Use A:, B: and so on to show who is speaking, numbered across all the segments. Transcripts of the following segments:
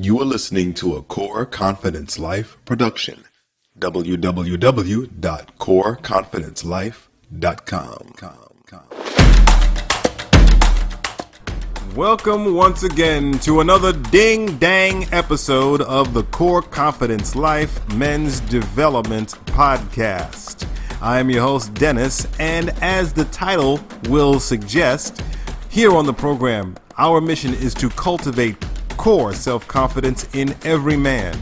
A: You are listening to a Core Confidence Life production. www.coreconfidencelife.com.
B: Welcome once again to another ding-dang episode of the Core Confidence Life Men's Development Podcast. I am your host, Gennis, and as the title will suggest, here on the program, our mission is to cultivate core self-confidence in every man.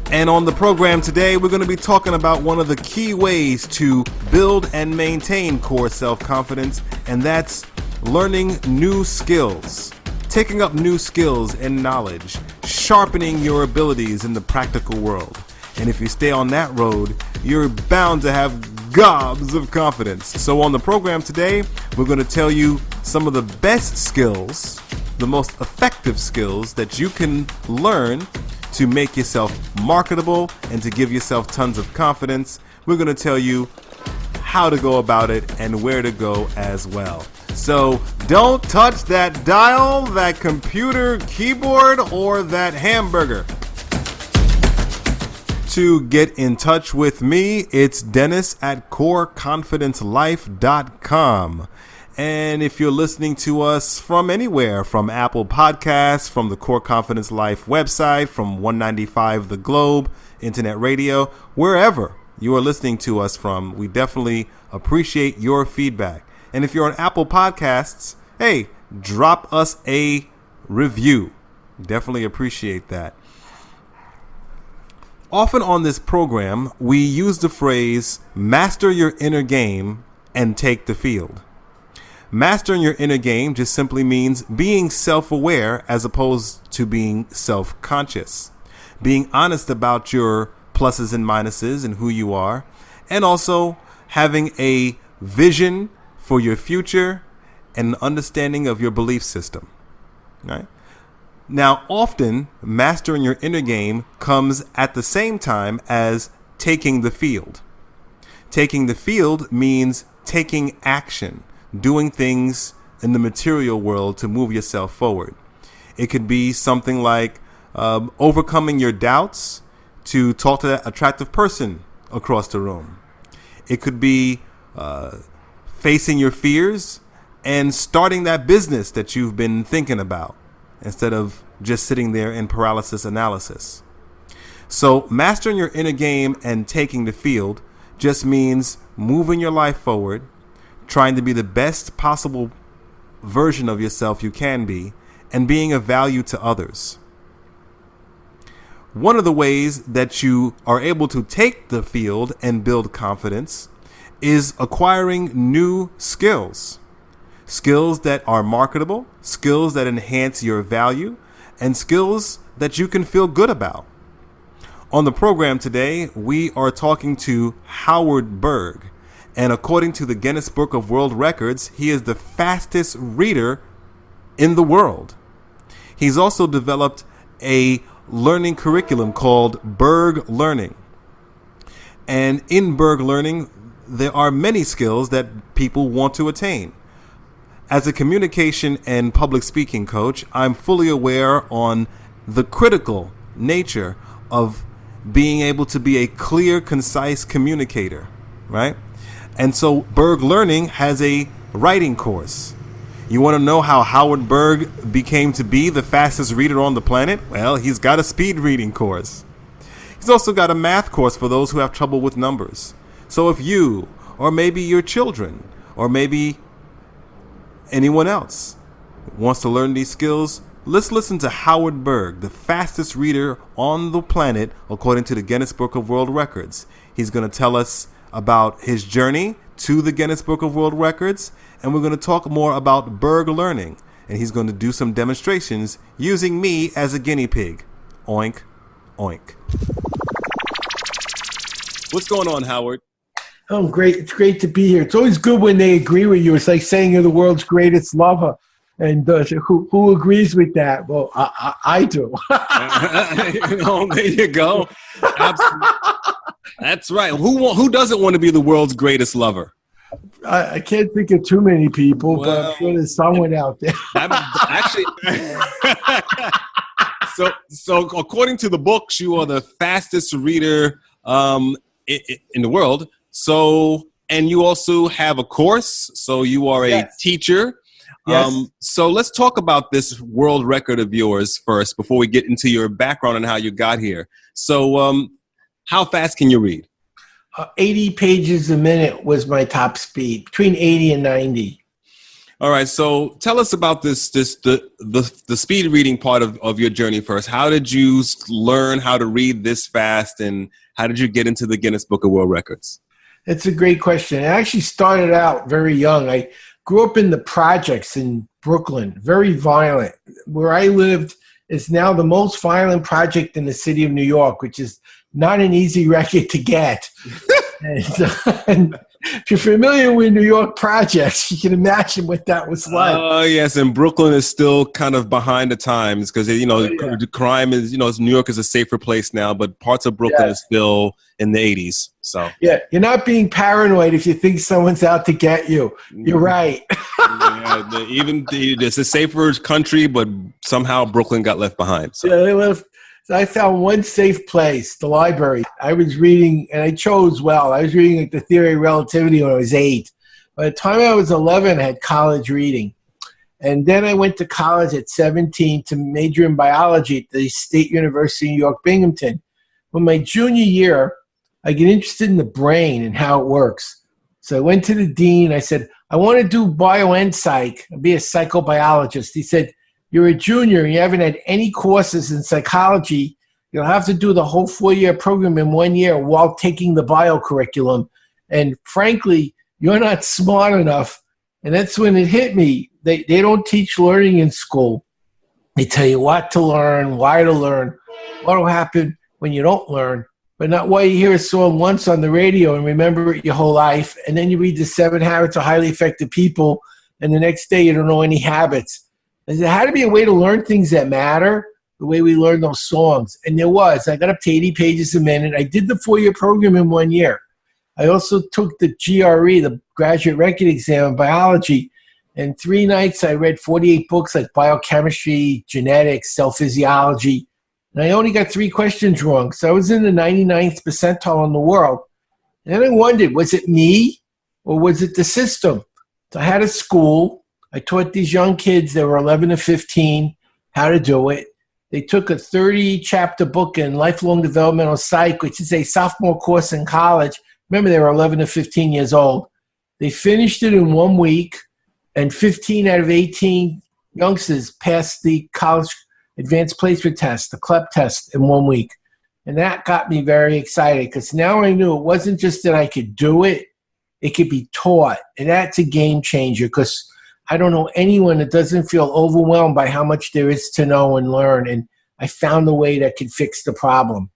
B: And on the program today, we're going to be talking about one of the key ways to build and maintain core self-confidence, and that's learning new skills, taking up new skills and knowledge, sharpening your abilities in the practical world. And if you stay on that road, you're bound to have gobs of confidence. So on the program today, we're going to tell you some of the best skills, the most effective skills that you can learn to make yourself marketable and to give yourself tons of confidence. We're going to tell you how to go about it and where to go as well. So don't touch that dial, that computer, keyboard, or that hamburger. To get in touch with me, it's Gennis at coreconfidencelife.com. And if you're listening to us from anywhere, from Apple Podcasts, from the Core Confidence Life website, from 195 The Globe, internet radio, wherever you are listening to us from, we definitely appreciate your feedback. And if you're on Apple Podcasts, hey, drop us a review. Definitely appreciate that. Often on this program, we use the phrase, master your inner game and take the field. Mastering your inner game just simply means being self-aware as opposed to being self-conscious. Being honest about your pluses and minuses and who you are, and also having a vision for your future and an understanding of your belief system. Right? Now, often, mastering your inner game comes at the same time as taking the field. Taking the field means taking action, doing things in the material world to move yourself forward. It could be something like overcoming your doubts to talk to that attractive person across the room. It could be facing your fears and starting that business that you've been thinking about, instead of just sitting there in paralysis analysis. So mastering your inner game and taking the field just means moving your life forward, trying to be the best possible version of yourself you can be, and being of value to others. One of the ways that you are able to take the field and build confidence is acquiring new skills. Skills that are marketable, skills that enhance your value, and skills that you can feel good about. On the program today, we are talking to Howard Berg, and according to the Guinness Book of World Records, he is the fastest reader in the world. He's also developed a learning curriculum called Berg Learning. And in Berg Learning, there are many skills that people want to attain. As a communication and public speaking coach, I'm fully aware on the critical nature of being able to be a clear, concise communicator, right? And so Berg Learning has a writing course. You want to know how Howard Berg became to be the fastest reader on the planet? Well, he's got a speed reading course. He's also got a math course for those who have trouble with numbers. So if you, or maybe your children, or maybe anyone else wants to learn these skills, let's listen to Howard Berg, the fastest reader on the planet, according to the Guinness Book of World Records. He's going to tell us about his journey to the Guinness Book of World Records, and we're going to talk more about Berg Learning, and he's going to do some demonstrations using me as a guinea pig. Oink, oink. What's going on, Howard?
C: Oh, great. It's great to be here. It's always good when they agree with you. It's like saying you're the world's greatest lover. And who agrees with that? Well, I do.
B: Oh, there you go. Absolutely. That's right. Who doesn't want to be the world's greatest lover?
C: I can't think of too many people, but I'm sure there's someone out there.
B: Actually, So according to the books, you are the fastest reader in the world. So, and you also have a course. So you are a teacher.
C: Yes.
B: So let's talk about this world record of yours first before we get into your background and how you got here. So how fast can you read?
C: 80 pages a minute was my top speed, between 80 and 90.
B: All right. So tell us about the speed reading part of your journey first. How did you learn how to read this fast, and how did you get into the Guinness Book of World Records?
C: That's a great question. I actually started out very young. I grew up in the projects in Brooklyn, very violent. Where I lived is now the most violent project in the city of New York, which is not an easy record to get. and if you're familiar with New York projects, you can imagine what that was like.
B: Oh, yes. And Brooklyn is still kind of behind the times because, the crime is, New York is a safer place now, but parts of Brooklyn is still in the 80s. So,
C: yeah, you're not being paranoid if you think someone's out to get you. You're right.
B: It's a safer country, but somehow Brooklyn got left behind. So.
C: Yeah, they left. So I found one safe place, the library. I was reading, and I chose well. I was reading like the Theory of Relativity when I was 8. By the time I was 11, I had college reading. And then I went to college at 17 to major in biology at the State University of New York, Binghamton. Well, my junior year, I get interested in the brain and how it works. So I went to the dean. I said, I want to do bio and psych, be a psychobiologist. He said, you're a junior and you haven't had any courses in psychology. You'll have to do the whole 4-year program in 1 year while taking the bio curriculum. And frankly, you're not smart enough. And that's when it hit me. They don't teach learning in school. They tell you what to learn, why to learn, what will happen when you don't learn, but not why you hear a song once on the radio and remember it your whole life. And then you read the 7 Habits of Highly Effective People, and the next day you don't know any habits. I said, had to be a way to learn things that matter, the way we learn those songs. And there was. I got up to 80 pages a minute. I did the 4-year program in 1 year. I also took the GRE, the Graduate Record Exam in biology. And 3 nights I read 48 books like biochemistry, genetics, cell physiology. And I only got 3 questions wrong. So I was in the 99th percentile in the world. And then I wondered, was it me or was it the system? So I had a school. I taught these young kids, they were 11 to 15, how to do it. They took a 30-chapter book in Lifelong Developmental Psych, which is a sophomore course in college. Remember, they were 11 to 15 years old. They finished it in 1 week, and 15 out of 18 youngsters passed the college advanced placement test, the CLEP test, in 1 week. And that got me very excited because now I knew it wasn't just that I could do it, it could be taught. And that's a game changer because I don't know anyone that doesn't feel overwhelmed by how much there is to know and learn. And I found a way that could fix the problem.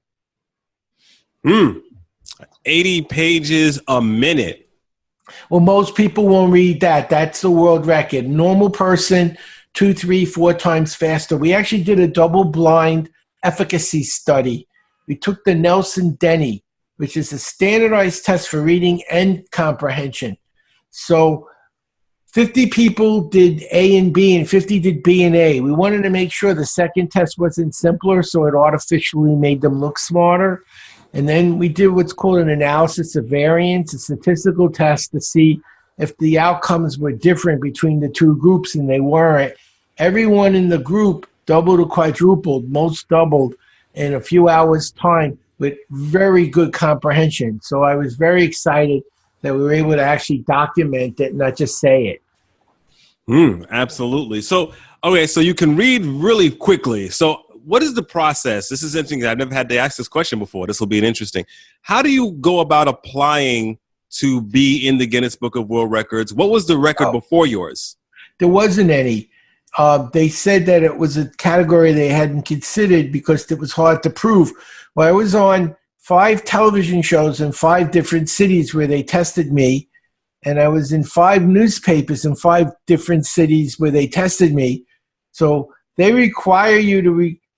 B: 80 pages a minute.
C: Well, most people won't read that. That's the world record. Normal person, 2, 3, 4 times faster. We actually did a double-blind efficacy study. We took the Nelson-Denny, which is a standardized test for reading and comprehension. So 50 people did A and B, and 50 did B and A. We wanted to make sure the second test wasn't simpler, so it artificially made them look smarter. And then we did what's called an analysis of variance, a statistical test to see if the outcomes were different between the 2 groups, and they weren't. Everyone in the group doubled or quadrupled, most doubled in a few hours' time with very good comprehension. So I was very excited that we were able to actually document it, not just say it.
B: Absolutely. So, okay, so you can read really quickly. So what is the process? This is interesting. I've never had to ask this question before. This will be interesting. How do you go about applying to be in the Guinness Book of World Records? What was the record before yours?
C: There wasn't any. They said that it was a category they hadn't considered because it was hard to prove. Well, I was on 5 television shows in 5 different cities where they tested me. And I was in 5 newspapers in 5 different cities where they tested me. So they require you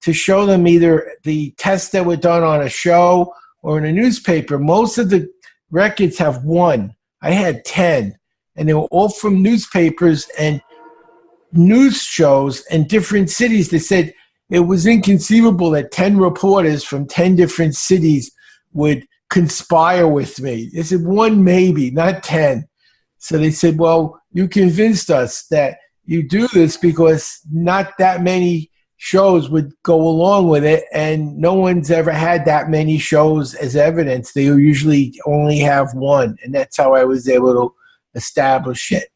C: to show them either the tests that were done on a show or in a newspaper. Most of the records have 1. I had 10. And they were all from newspapers and news shows in different cities. They said, it was inconceivable that 10 reporters from 10 different cities would conspire with me. They said one maybe, not 10. So they said, well, you convinced us that you do this because not that many shows would go along with it, and no one's ever had that many shows as evidence. They usually only have one, and that's how I was able to establish it.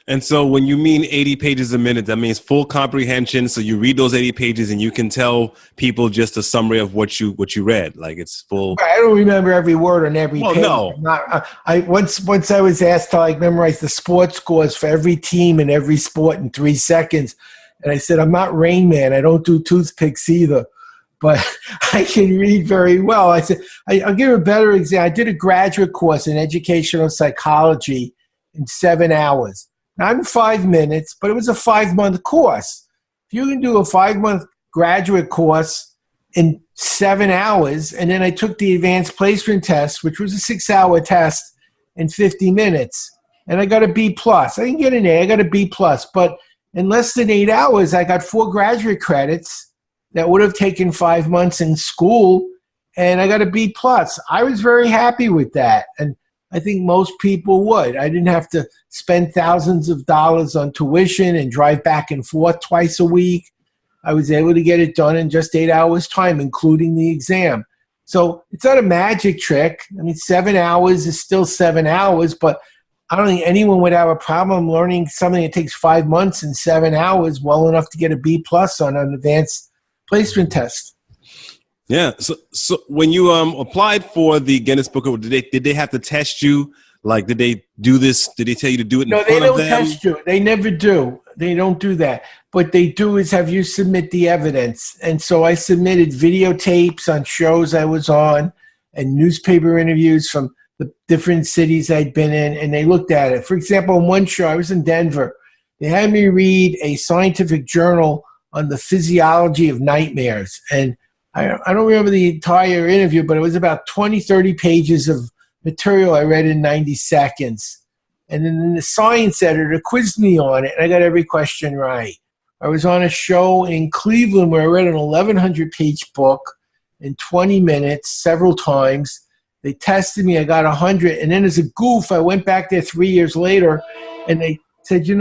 B: And so when you mean 80 pages a minute, that means full comprehension. So you read those 80 pages and you can tell people just a summary of what you read. Like it's full.
C: I don't remember every word on every page.
B: No.
C: Once I was asked to like memorize the sports scores for every team in every sport in 3 seconds. And I said, I'm not Rain Man. I don't do toothpicks either. But I can read very well. I said, I'll give a better example. I did a graduate course in educational psychology in 7 hours. Not in 5 minutes, but it was a 5-month course. If you can do a 5-month graduate course in 7 hours, and then I took the advanced placement test, which was a 6-hour test, in 50 minutes, and I got a B+. I didn't get an A, I got a B+. But in less than 8 hours, I got 4 graduate credits that would have taken 5 months in school, and I got a B+. I was very happy with that, and I think most people would. I didn't have to spend thousands of dollars on tuition and drive back and forth twice a week. I was able to get it done in just 8 hours' time, including the exam. So it's not a magic trick. I mean, 7 hours is still 7 hours, but I don't think anyone would have a problem learning something that takes 5 months and 7 hours well enough to get a B+ on an advanced placement test.
B: Yeah. So when you applied for the Guinness Book, did they have to test you? Like, did they do this? Did they tell you to do it in front of them?
C: No, they don't test you. They never do. They don't do that. What they do is have you submit the evidence. And so I submitted videotapes on shows I was on and newspaper interviews from the different cities I'd been in, and they looked at it. For example, in one show, I was in Denver. They had me read a scientific journal on the physiology of nightmares. And I don't remember the entire interview, but it was about 20, 30 pages of material I read in 90 seconds. And then the science editor quizzed me on it, and I got every question right. I was on a show in Cleveland where I read an 1,100-page book in 20 minutes several times. They tested me. I got 100. And then as a goof, I went back there 3 years later, and they said, we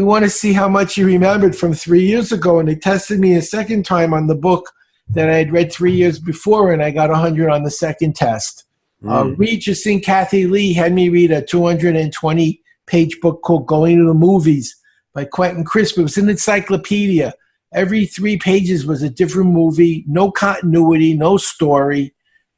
C: want to see how much you remembered from 3 years ago. And they tested me a second time on the book that I had read 3 years before, and I got 100 on the second test. Regis and Kathy Lee had me read a 220-page book called Going to the Movies by Quentin Crisp. It was an encyclopedia. Every 3 pages was a different movie, no continuity, no story.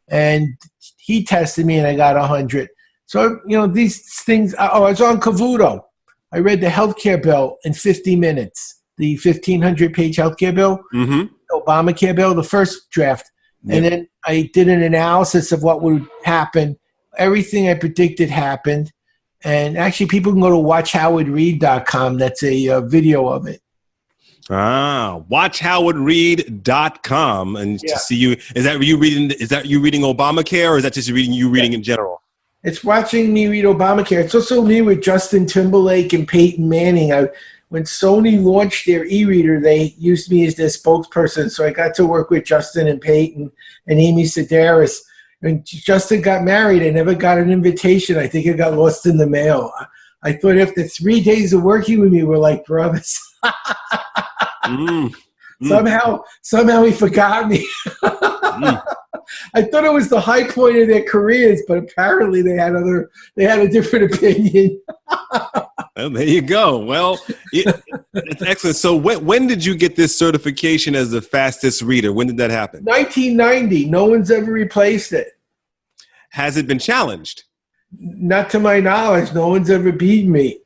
C: And he tested me, and I got 100. So, these things. I was on Cavuto. I read the healthcare bill in 50 minutes, the 1,500-page healthcare bill. Mm-hmm. Obamacare bill, the first draft. Yep. And then I did an analysis of what would happen. Everything I predicted happened. And actually, people can go to watchhowardread.com. That's a video of it.
B: Watchhowardread.com. And to see you, is that you reading Obamacare, or is that just you reading in general?
C: It's watching me read Obamacare. It's also me with Justin Timberlake and Peyton Manning. When Sony launched their e-reader, they used me as their spokesperson. So I got to work with Justin and Peyton and Amy Sedaris. When Justin got married, I never got an invitation. I think it got lost in the mail. I thought after 3 days of working with me, we're like brothers. Somehow he forgot me. I thought it was the high point of their careers, but apparently they had a different opinion.
B: Well, there you go. Well, it's excellent. So when did you get this certification as the fastest reader? When did that happen? 1990.
C: No one's ever replaced it.
B: Has it been challenged?
C: Not to my knowledge. No one's ever beaten me.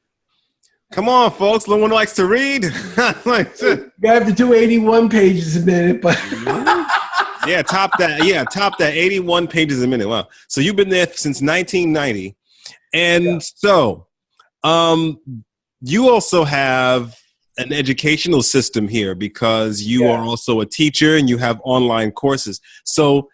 B: Come on, folks. No one likes to read.
C: You have to do 81 pages a minute, but
B: top that 81 pages a minute. Wow. So you've been there since 1990. And so you also have an educational system here because you are also a teacher and you have online courses. So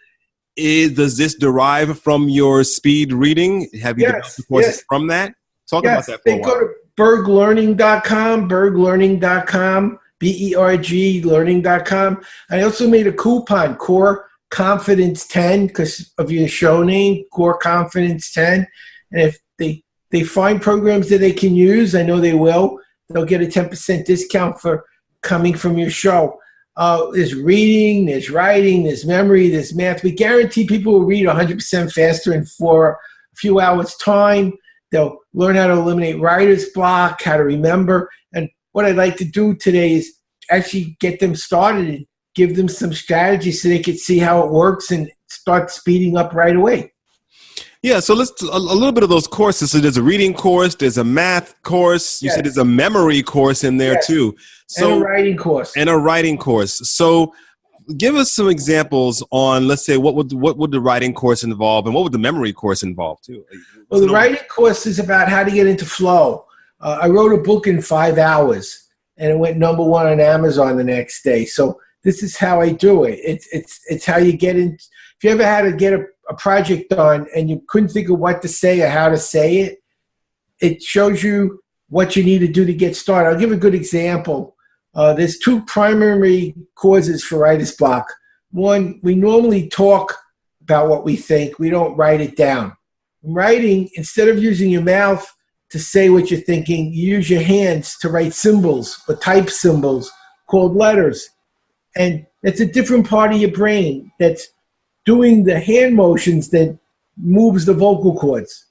B: does this derive from your speed reading? Have you developed the courses from that? Talk about that for a while.
C: Go to berglearning.com, berglearning.com. Berglearning.com. I also made a coupon, Core Confidence 10, because of your show name, Core Confidence 10. And if they find programs that they can use, I know they will, they'll get a 10% discount for coming from your show. There's reading, there's writing, there's memory, there's math. We guarantee people will read 100% faster in a few hours' time. They'll learn how to eliminate writer's block, how to remember. And what I'd like to do today is actually get them started and give them some strategies so they can see how it works and start speeding up right away.
B: Yeah, so let's a little bit of those courses. So there's a reading course, there's a math course. You said there's a memory course in there too. So
C: and a writing course.
B: And a writing course. So give us some examples on, let's say, what would the writing course involve, and what would the memory course involve too?
C: Well, the writing course is about how to get into flow. I wrote a book in 5 hours, and it went #1 on Amazon the next day. So this is how I do it. It's how you get in. If you ever had to get a project done and you couldn't think of what to say or how to say it, it shows you what you need to do to get started. I'll give a good example. There's 2 primary causes for writer's block. One, we normally talk about what we think. We don't write it down. In writing, instead of using your mouth to say what you're thinking, you use your hands to write symbols or type symbols called letters. And it's a different part of your brain that's doing the hand motions that moves the vocal cords.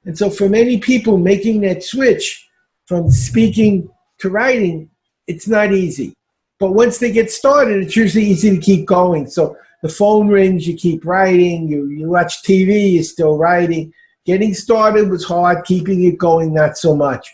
C: And so for many people, making that switch from speaking to writing, it's not easy. But once they get started, it's usually easy to keep going. So the phone rings, you keep writing, you watch TV, you're still writing. Getting started was hard, keeping it going, not so much.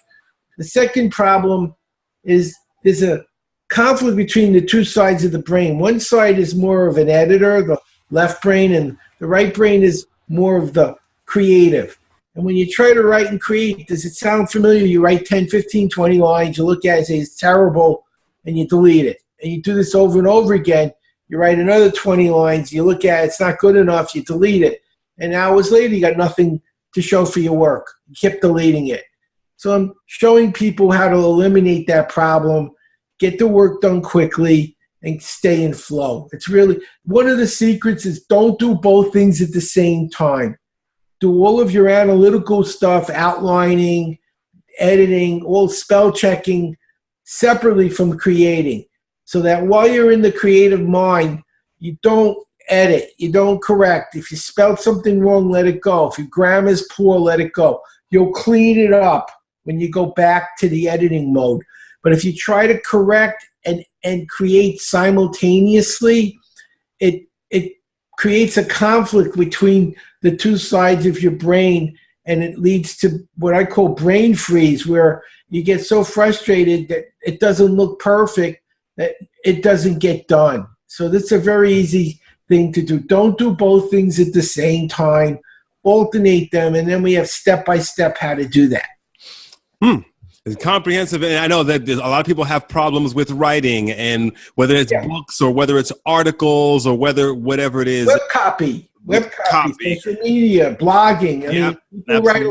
C: The second problem is there's a conflict between the 2 sides of the brain. One side is more of an editor, the left brain, and the right brain is more of the creative. And when you try to write and create, does it sound familiar? You write 10, 15, 20 lines, you look at it and say it's terrible, and you delete it. And you do this over and over again. You write another 20 lines, you look at it, it's not good enough, you delete it. And hours later, you got nothing to show for your work. You kept deleting it. So I'm showing people how to eliminate that problem, get the work done quickly, and stay in flow. It's really, one of the secrets is don't do both things at the same time. Do all of your analytical stuff, outlining, editing, all spell checking separately from creating, so that while you're in the creative mind, you don't edit, you don't correct. If you spelled something wrong, let it go. If your grammar's poor, let it go. You'll clean it up when you go back to the editing mode. But if you try to correct and create simultaneously, it creates a conflict between the 2 sides of your brain, and it leads to what I call brain freeze, where you get so frustrated that it doesn't look perfect, that it doesn't get done. So that's a very easy thing to do. Don't do both things at the same time. Alternate them, and then we have step-by-step how to do that.
B: It's comprehensive, and I know that a lot of people have problems with writing, and whether it's books or whether it's articles or whatever it is.
C: Web copy, social media, blogging. I mean, people write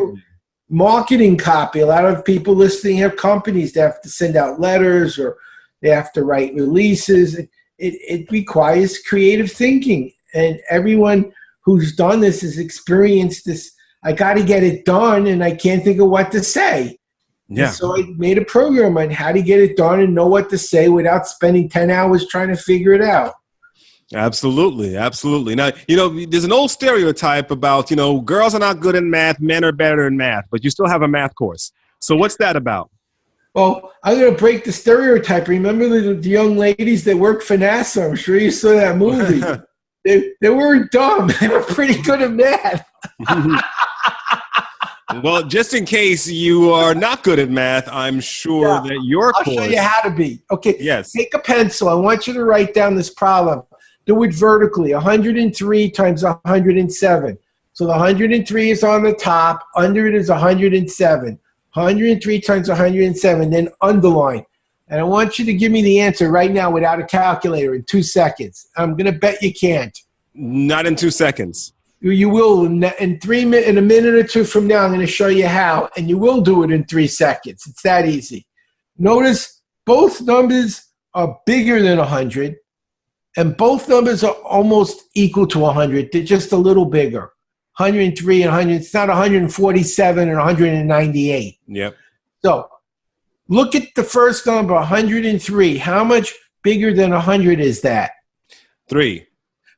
C: marketing copy. A lot of people listening have companies that have to send out letters, or they have to write releases. It requires creative thinking, and everyone who's done this has experienced this. I got to get it done, and I can't think of what to say. Yeah. And so I made a program on how to get it done and know what to say without spending 10 hours trying to figure it out.
B: Absolutely. Absolutely. Now, there's an old stereotype about, girls are not good in math, men are better in math, but you still have a math course. So what's that about?
C: Well, I'm going to break the stereotype. Remember the young ladies that worked for NASA? I'm sure you saw that movie. They weren't dumb. They were pretty good at math.
B: Well, just in case you are not good at math, I'm sure that your course...
C: I'll show you how to be. Okay,
B: yes.
C: Take a pencil. I want you to write down this problem. Do it vertically, 103 times 107. So the 103 is on the top. Under it is 107. 103 times 107, then underline. And I want you to give me the answer right now without a calculator in 2 seconds. I'm going to bet you can't.
B: Not in 2 seconds.
C: You will in a minute or two from now. I'm going to show you how, and you will do it in 3 seconds. It's that easy. Notice both numbers are bigger than 100, and both numbers are almost equal to 100. They're just a little bigger. 103 and 100. It's not 147 and 198.
B: Yep.
C: So look at the first number, 103. How much bigger than 100 is that?
B: 3.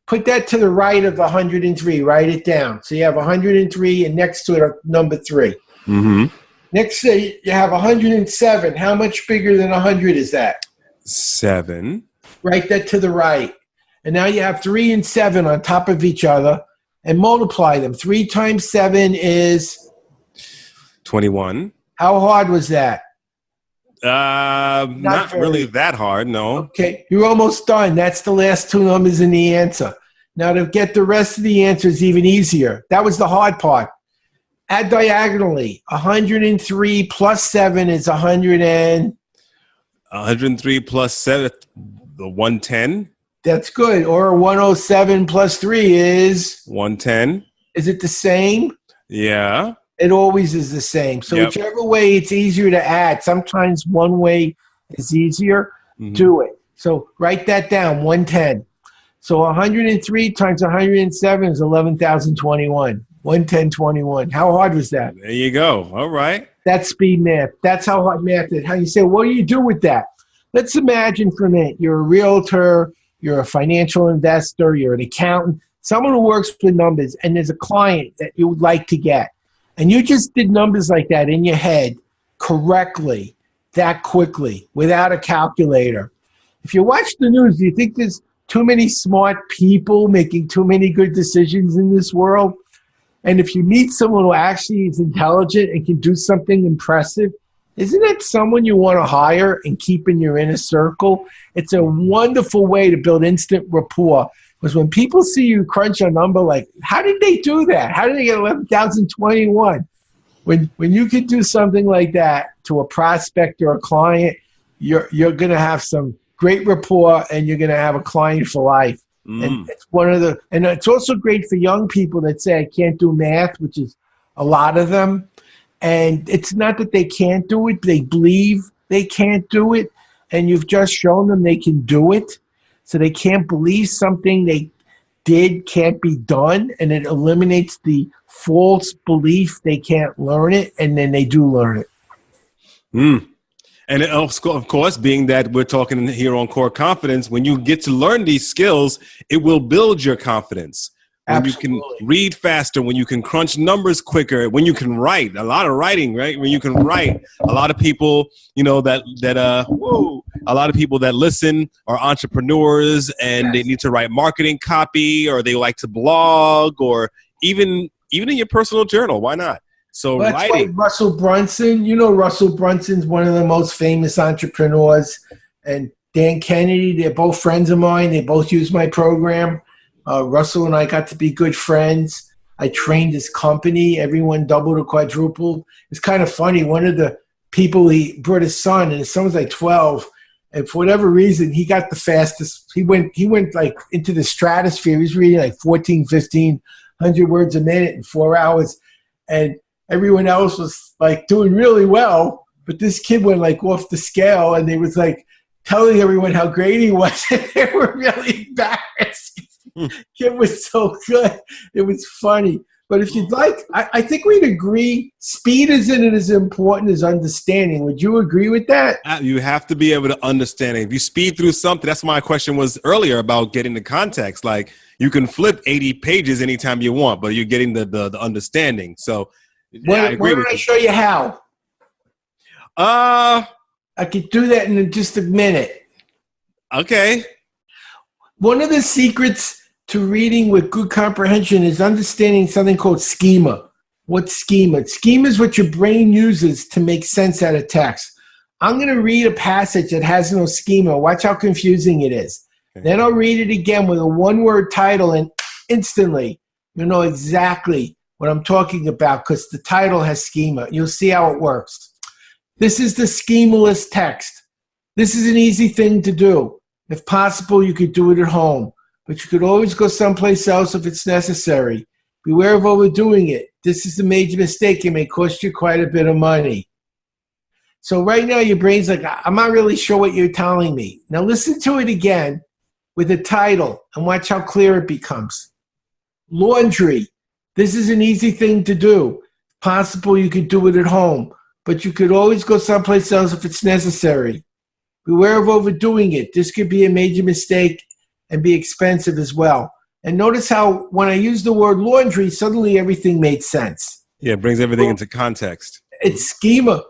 C: Put that to the right of the 103. Write it down. So you have 103, and next to it, number 3.
B: Mm-hmm.
C: Next to you have 107. How much bigger than 100 is that?
B: 7.
C: Write that to the right. And now you have 3 and 7 on top of each other, and multiply them. 3 times 7 is?
B: 21.
C: How hard was that?
B: Not really that hard, no.
C: Okay, you're almost done. That's the last 2 numbers in the answer. Now to get the rest of the answers even easier. That was the hard part. Add diagonally. 103 plus 7 is 100 and?
B: 103 plus 7, the 110.
C: That's good. Or 107 plus 3 is?
B: 110.
C: Is it the same?
B: Yeah.
C: It always is the same. So
B: Yep.
C: whichever way it's easier to add. Sometimes one way is easier. Do it. So write that down, 110. So 103 times 107 is 11,021. 110.21. How hard was that?
B: There you go. All right.
C: That's speed math. That's how hard math is. How you say, what do you do with that? Let's imagine for a minute, you're a realtor, you're a financial investor, you're an accountant, someone who works with numbers, and there's a client that you would like to get. And you just did numbers like that in your head correctly, that quickly, without a calculator. If you watch the news, do you think there's too many smart people making too many good decisions in this world? And if you meet someone who actually is intelligent and can do something impressive, isn't that someone you want to hire and keep in your inner circle? It's a wonderful way to build instant rapport. Because when people see you crunch a number like, how did they do that? How did they get 11,021? When you can do something like that to a prospect or a client, you're going to have some great rapport, and you're going to have a client for life. And it's and it's also great for young people that say, I can't do math, which is a lot of them. And it's not that they can't do it, they believe they can't do it, and you've just shown them they can do it. So they can't believe something they did can't be done, and it eliminates the false belief they can't learn it, and then they do learn it.
B: And of course, being that we're talking here on Core Confidence, when you get to learn these skills, it will build your confidence. When
C: Absolutely.
B: you can read faster, when you can crunch numbers quicker, when you can write, a lot of writing, right? When you can write, a lot of people, a lot of people that listen are entrepreneurs, and they need to write marketing copy, or they like to blog, or even in your personal journal. Why not? So
C: That's
B: writing.
C: why Russell Brunson, Russell Brunson's one of the most famous entrepreneurs, and Dan Kennedy, they're both friends of mine. They both use my program. Russell and I got to be good friends. I trained his company. Everyone doubled or quadrupled. It's kind of funny. One of the people, he brought his son, and his son was like 12. And for whatever reason, he got the fastest. He went like into the stratosphere. He was reading like 14, 1,500 words a minute in 4 hours. And everyone else was like doing really well. But this kid went like off the scale, and they was like telling everyone how great he was. And they were really embarrassed. Kid was so good. It was funny. But if you'd like, I think we'd agree speed isn't as important as understanding. Would you agree with that?
B: You have to be able to understand it. If you speed through something, that's my question was earlier about getting the context. Like, you can flip 80 pages anytime you want, but you're getting the understanding. So
C: Why don't I show you how? I could do that in just a minute.
B: Okay.
C: One of the secrets to reading with good comprehension is understanding something called schema. What's schema? Schema is what your brain uses to make sense out of text. I'm going to read a passage that has no schema. Watch how confusing it is. Okay. Then I'll read it again with a one-word title, and instantly you'll know exactly what I'm talking about because the title has schema. You'll see how it works. This is the schemaless text. This is an easy thing to do. If possible, you could do it at home. But you could always go someplace else if it's necessary. Beware of overdoing it. This is a major mistake. It may cost you quite a bit of money. So right now your brain's like, I'm not really sure what you're telling me. Now listen to it again with a title and watch how clear it becomes. Laundry. This is an easy thing to do. Possible you could do it at home, but you could always go someplace else if it's necessary. Beware of overdoing it. This could be a major mistake and be expensive as well. And notice how when I use the word laundry, suddenly everything made sense.
B: Yeah, it brings everything into context.
C: It's schema.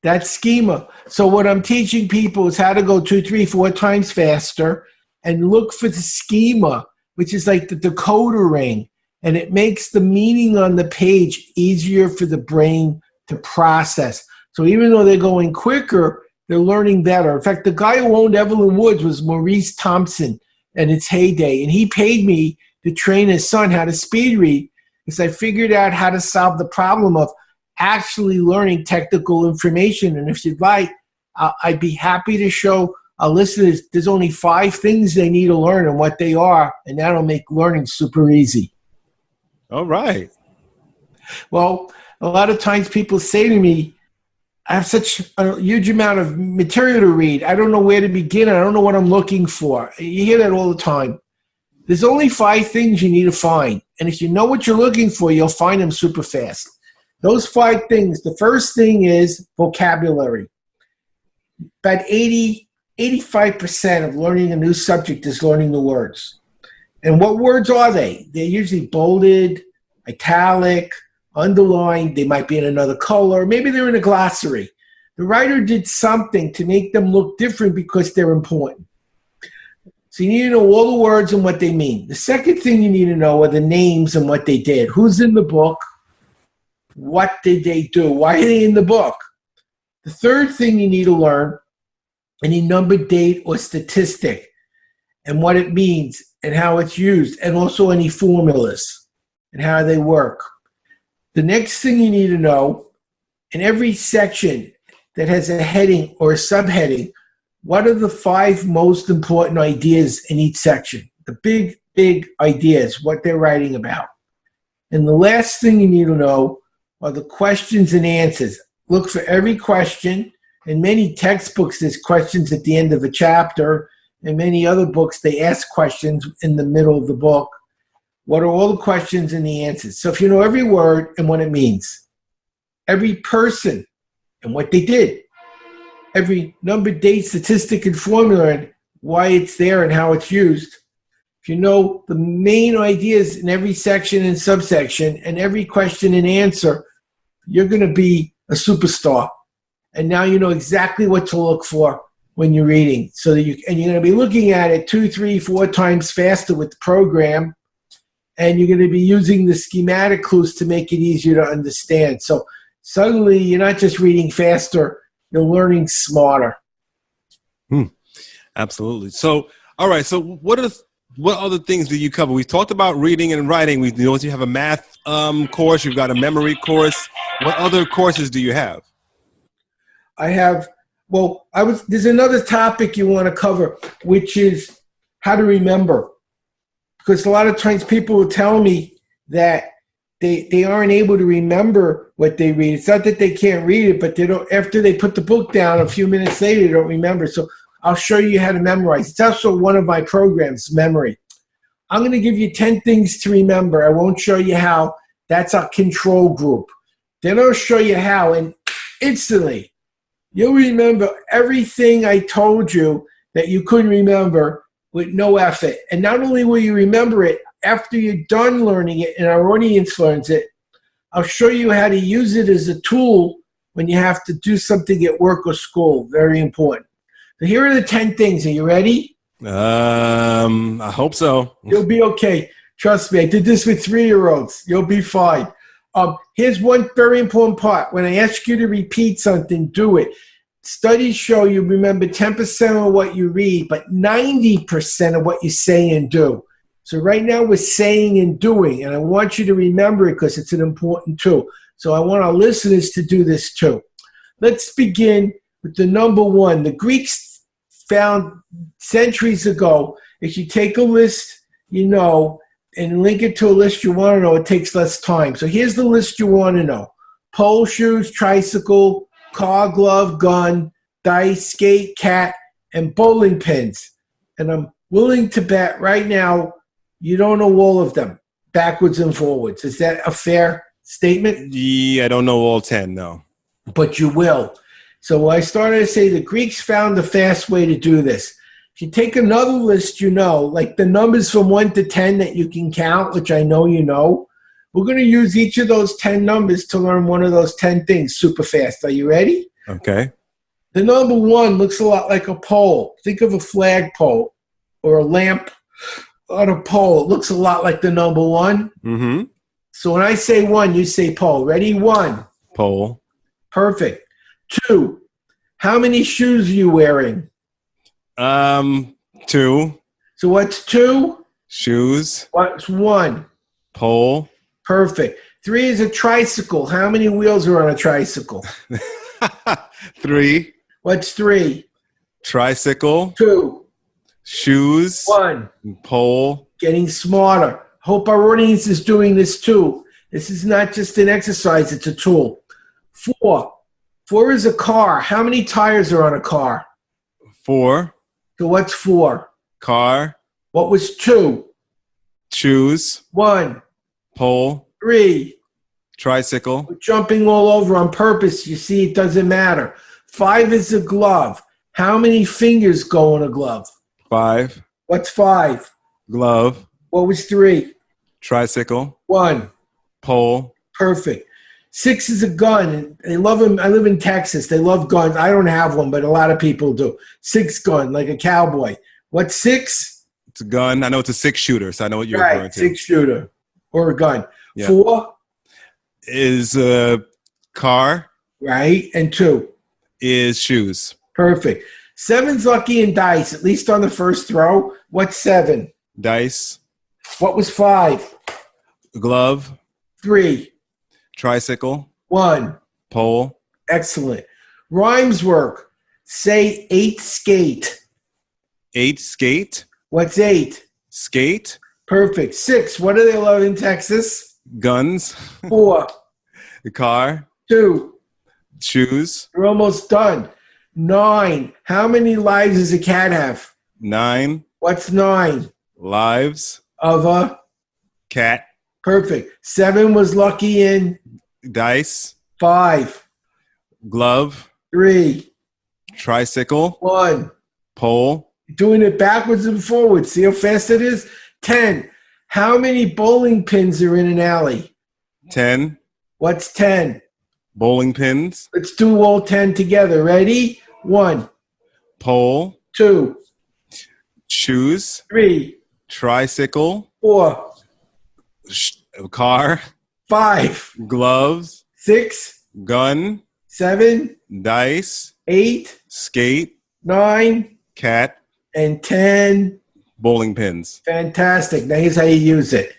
C: That's schema. So what I'm teaching people is how to go 2, 3, 4 times faster and look for the schema, which is like the decoder ring. And it makes the meaning on the page easier for the brain to process. So even though they're going quicker, they're learning better. In fact, the guy who owned Evelyn Woods was Maurice Thompson in its heyday. And he paid me to train his son how to speed read because I figured out how to solve the problem of actually learning technical information. And if you'd like, I'd be happy to show our listeners there's only 5 things they need to learn and what they are, and that'll make learning super easy.
B: All right.
C: Well, a lot of times people say to me, I have such a huge amount of material to read. I don't know where to begin. I don't know what I'm looking for. You hear that all the time. There's only 5 things you need to find. And if you know what you're looking for, you'll find them super fast. Those 5 things, the first thing is vocabulary. About 85% of learning a new subject is learning the words. And what words are they? They're usually bolded, italic, underlined. They might be in another color. Maybe they're in a glossary. The writer did something to make them look different because they're important. So you need to know all the words and what they mean. The second thing you need to know are the names and what they did. Who's in the book? What did they do? Why are they in the book? The third thing you need to learn, any number, date, or statistic, and what it means and how it's used, and also any formulas and how they work. The next thing you need to know, in every section that has a heading or a subheading, what are the 5 most important ideas in each section? The big, big ideas, what they're writing about. And the last thing you need to know are the questions and answers. Look for every question. In many textbooks, there's questions at the end of a chapter. In many other books, they ask questions in the middle of the book. What are all the questions and the answers? So if you know every word and what it means, every person and what they did, every number, date, statistic, and formula, and why it's there and how it's used, if you know the main ideas in every section and subsection and every question and answer, you're going to be a superstar. And now you know exactly what to look for when you're reading. So that you're going to be looking at it 2, 3, 4 times faster with the program. And you're going to be using the schematic clues to make it easier to understand. So suddenly you're not just reading faster, you're learning smarter.
B: Absolutely. So, all right. So what other things do you cover? We talked about reading and writing. We know you have a math course. You've got a memory course. What other courses do you have? There's another topic you want to cover, which is how to remember. Because a lot of times people will tell me that they aren't able to remember what they read. It's not that they can't read it, but they don't. After they put the book down, a few minutes later, they don't remember. So I'll show you how to memorize. It's also one of my programs, memory. I'm going to give you 10 things to remember. I won't show you how. That's our control group. Then I'll show you how, and instantly you'll remember everything I told you that you couldn't remember with no effort. And not only will you remember it, after you're done learning it and our audience learns it, I'll show you how to use it as a tool when you have to do something at work or school. Very important. So here are the 10 things. Are you ready? I hope so.
C: You'll be okay. Trust me. I did this with 3-year-olds. You'll be fine. Here's one very important part. When I ask you to repeat something, do it. Studies show you remember 10% of what you read, but 90% of what you say and do. So right now we're saying and doing, and I want you to remember it because it's an important tool. So I want our listeners to do this too. Let's begin with the number 1. The Greeks found centuries ago, if you take a list, and link it to a list you want to know, it takes less time. So here's the list you want to know. Pole shoes, tricycle, car, glove, gun, dice, skate, cat, and bowling pins. And I'm willing to bet right now you don't know all of them, backwards and forwards. Is that a fair statement?
B: Yeah, I don't know all 10, no.
C: But you will. So I started to say the Greeks found the fast way to do this. If you take another list, like the numbers from 1 to 10 that you can count, which I know you know, we're going to use each of those 10 numbers to learn one of those 10 things super fast. Are you ready?
B: Okay.
C: The number 1 looks a lot like a pole. Think of a flagpole or a lamp on a pole. It looks a lot like the number 1.
B: Mm-hmm.
C: So when I say 1, you say pole. Ready? 1.
B: Pole.
C: Perfect. 2. How many shoes are you wearing?
B: 2.
C: So what's 2?
B: Shoes.
C: What's 1?
B: Pole.
C: Perfect. 3 is a tricycle. How many wheels are on a tricycle?
B: 3.
C: What's 3?
B: Tricycle.
C: 2.
B: Shoes.
C: 1.
B: Pole.
C: Getting smarter. Hope our audience is doing this too. This is not just an exercise, it's a tool. 4. 4 is a car. How many tires are on a car?
B: 4.
C: So what's 4?
B: Car.
C: What was 2?
B: Shoes.
C: 1.
B: Pole.
C: 3.
B: Tricycle.
C: We're jumping all over on purpose. You see, it doesn't matter. 5 is a glove. How many fingers go in a glove?
B: 5.
C: What's 5?
B: Glove.
C: What was 3?
B: Tricycle.
C: 1.
B: Pole.
C: Perfect. 6 is a gun. And they love them. I live in Texas. They love guns. I don't have one, but a lot of people do. 6 gun, like a cowboy. What's 6?
B: It's a gun. I know it's a 6-shooter, so I know what you're referring to.
C: 6-shooter or a gun.
B: Yeah.
C: 4
B: is a car.
C: Right, and 2
B: is shoes.
C: Perfect. 7's lucky in dice, at least on the first throw. What's 7?
B: Dice.
C: What was 5?
B: Glove.
C: 3.
B: Tricycle.
C: 1.
B: Pole.
C: Excellent. Rhymes work. Say 8 skate.
B: 8 skate.
C: What's 8?
B: Skate.
C: Perfect. 6. What do they love in Texas?
B: Guns.
C: 4.
B: The car.
C: 2.
B: Shoes.
C: We're almost done. 9. How many lives does a cat have?
B: 9.
C: What's 9?
B: Lives.
C: Of a
B: cat.
C: Perfect. 7 was lucky in
B: dice.
C: 5.
B: Glove.
C: 3.
B: Tricycle.
C: 1.
B: Pole.
C: Doing it backwards and forwards. See how fast it is? 10. How many bowling pins are in an alley?
B: 10.
C: What's 10?
B: Bowling pins.
C: Let's do all 10 together. Ready? 1.
B: Pole.
C: 2.
B: Shoes.
C: 3.
B: Tricycle.
C: 4.
B: Car.
C: 5.
B: Gloves.
C: 6.
B: Gun.
C: 7.
B: Dice.
C: 8.
B: Skate.
C: 9.
B: Cat.
C: And 10.
B: Bowling pins.
C: Fantastic. Now here's how you use it.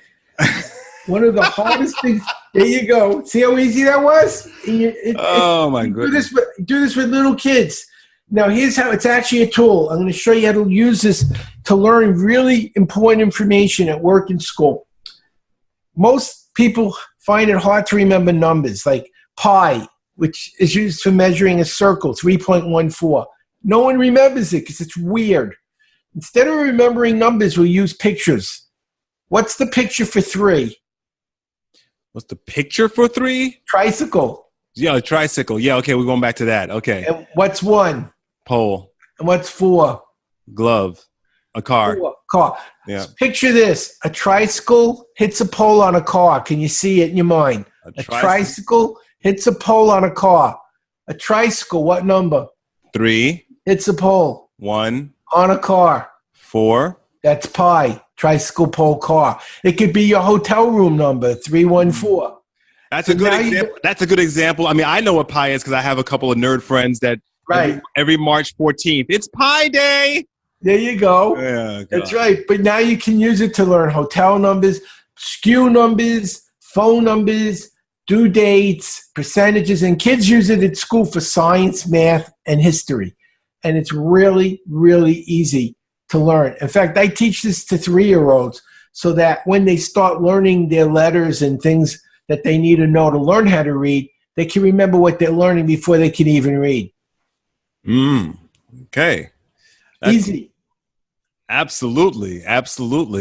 C: One of the hardest things. There you go. See how easy that was?
B: My goodness.
C: Do this with little kids. Now here's how it's actually a tool. I'm going to show you how to use this to learn really important information at work and school. Most people find it hard to remember numbers like pi, which is used for measuring a circle, 3.14. No one remembers it because it's weird. Instead of remembering numbers, we'll use pictures. What's the picture for 3?
B: What's the picture for 3?
C: Tricycle.
B: Yeah, tricycle. Yeah, okay, we're going back to that. Okay.
C: And what's 1?
B: Pole.
C: And what's 4?
B: Glove. A car.
C: 4. Car.
B: Yeah.
C: So picture this. A tricycle hits a pole on a car. Can you see it in your mind? A tricycle hits a pole on a car. A tricycle, what number?
B: 3.
C: Hits a pole.
B: 1.
C: On a car.
B: 4.
C: That's pi. Tricycle, pole, car. It could be your hotel room number, 314.
B: That's a good example. That's a good example. I mean, I know what pi is because I have a couple of nerd friends that every March 14th, it's Pi Day.
C: There you go.
B: Yeah,
C: that's right. But now you can use it to learn hotel numbers, SKU numbers, phone numbers, due dates, percentages, and kids use it at school for science, math, and history. And it's really, really easy to learn. In fact, I teach this to 3-year-olds so that when they start learning their letters and things that they need to know to learn how to read, they can remember what they're learning before they can even read.
B: Okay.
C: Easy.
B: Absolutely.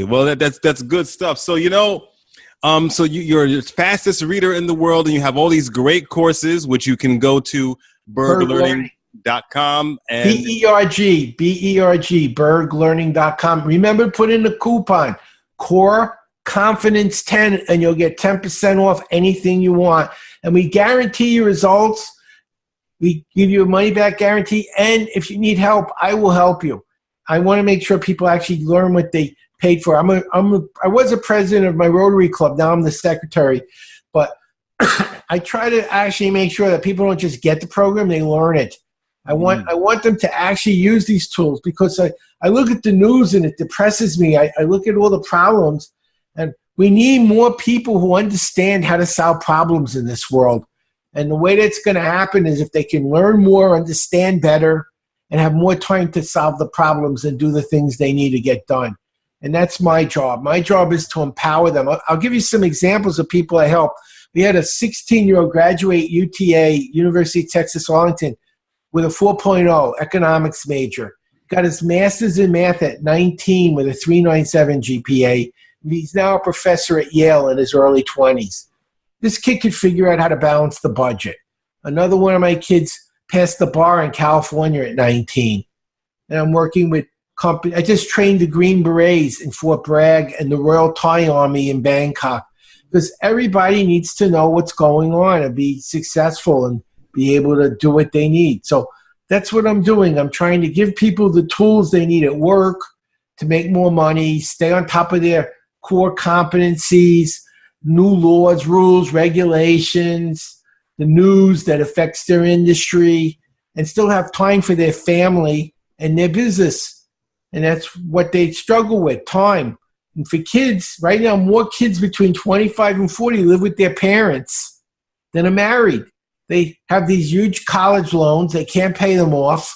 B: Well, that's good stuff. So, so you're the fastest reader in the world, and you have all these great courses, which you can go to berglearning.com and
C: BERG, berglearning.com. Remember, put in the coupon Core Confidence 10, and you'll get 10% off anything you want. And we guarantee you results. We give you a money back guarantee. And if you need help, I will help you. I want to make sure people actually learn what they paid for. I was a president of my Rotary Club. Now I'm the secretary. But I try to actually make sure that people don't just get the program, they learn it. I want them to actually use these tools, because I look at the news and it depresses me. I look at all the problems, and we need more people who understand how to solve problems in this world. And the way that's going to happen is if they can learn more, understand better, and have more time to solve the problems and do the things they need to get done. And that's my job. My job is to empower them. I'll give you some examples of people I help. We had a 16-year-old graduate UTA, University of Texas, Arlington, with a 4.0 economics major. Got his master's in math at 19 with a 3.97 GPA. He's now a professor at Yale in his early 20s. This kid could figure out how to balance the budget. Another one of my kids passed the bar in California at 19. And I'm working with company. I just trained the Green Berets in Fort Bragg and the Royal Thai Army in Bangkok, because everybody needs to know what's going on and be successful and be able to do what they need. So that's what I'm doing. I'm trying to give people the tools they need at work to make more money, stay on top of their core competencies, new laws, rules, regulations, the news that affects their industry, and still have time for their family and their business. And that's what they struggle with, time. And for kids, right now, more kids between 25 and 40 live with their parents than are married. They have these huge college loans, they can't pay them off,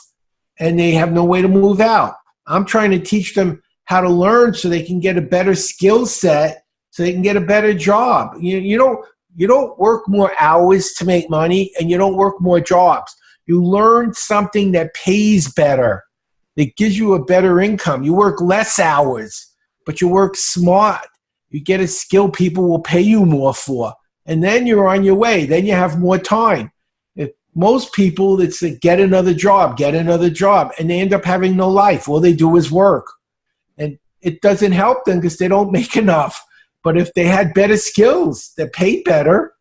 C: and they have no way to move out. I'm trying to teach them how to learn so they can get a better skill set, so they can get a better job. You don't work more hours to make money, and you don't work more jobs. You learn something that pays better, that gives you a better income. You work less hours, but you work smart. You get a skill people will pay you more for. And then you're on your way. Then you have more time. If most people, it's like, get another job, and they end up having no life. All they do is work. And it doesn't help them because they don't make enough. But if they had better skills that paid better,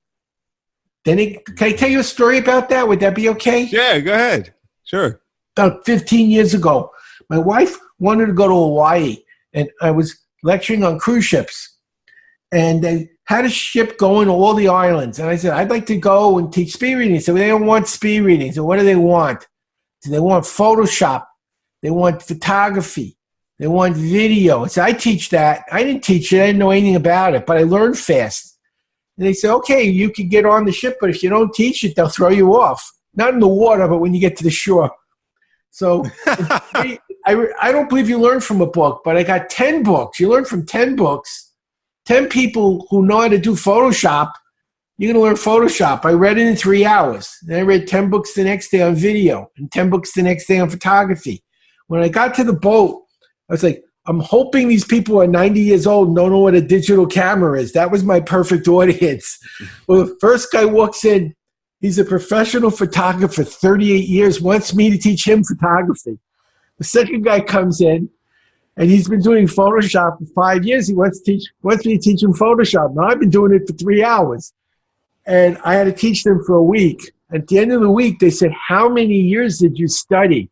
C: then can I tell you a story about that? Would that be okay?
B: Yeah, go ahead. Sure.
C: About 15 years ago, my wife wanted to go to Hawaii, and I was lecturing on cruise ships. And they had a ship going to all the islands. And I said, I'd like to go and teach speed reading. So they don't want speed reading. So what do they want? So they want Photoshop. They want photography. They want video. So I teach that. I didn't teach it. I didn't know anything about it, but I learned fast. And they said, okay, you can get on the ship, but if you don't teach it, they'll throw you off. Not in the water, but when you get to the shore. So I don't believe you learn from a book, but I got 10 books. You learn from 10 books. 10 people who know how to do Photoshop, you're going to learn Photoshop. I read it in 3 hours. Then I read 10 books the next day on video and 10 books the next day on photography. When I got to the boat, I was like, I'm hoping these people are 90 years old and don't know what a digital camera is. That was my perfect audience. Well, the first guy walks in. He's a professional photographer, 38 years, wants me to teach him photography. The second guy comes in. And he's been doing Photoshop for 5 years. He wants me to teach him Photoshop. Now, I've been doing it for 3 hours. And I had to teach them for a week. At the end of the week, they said, how many years did you study?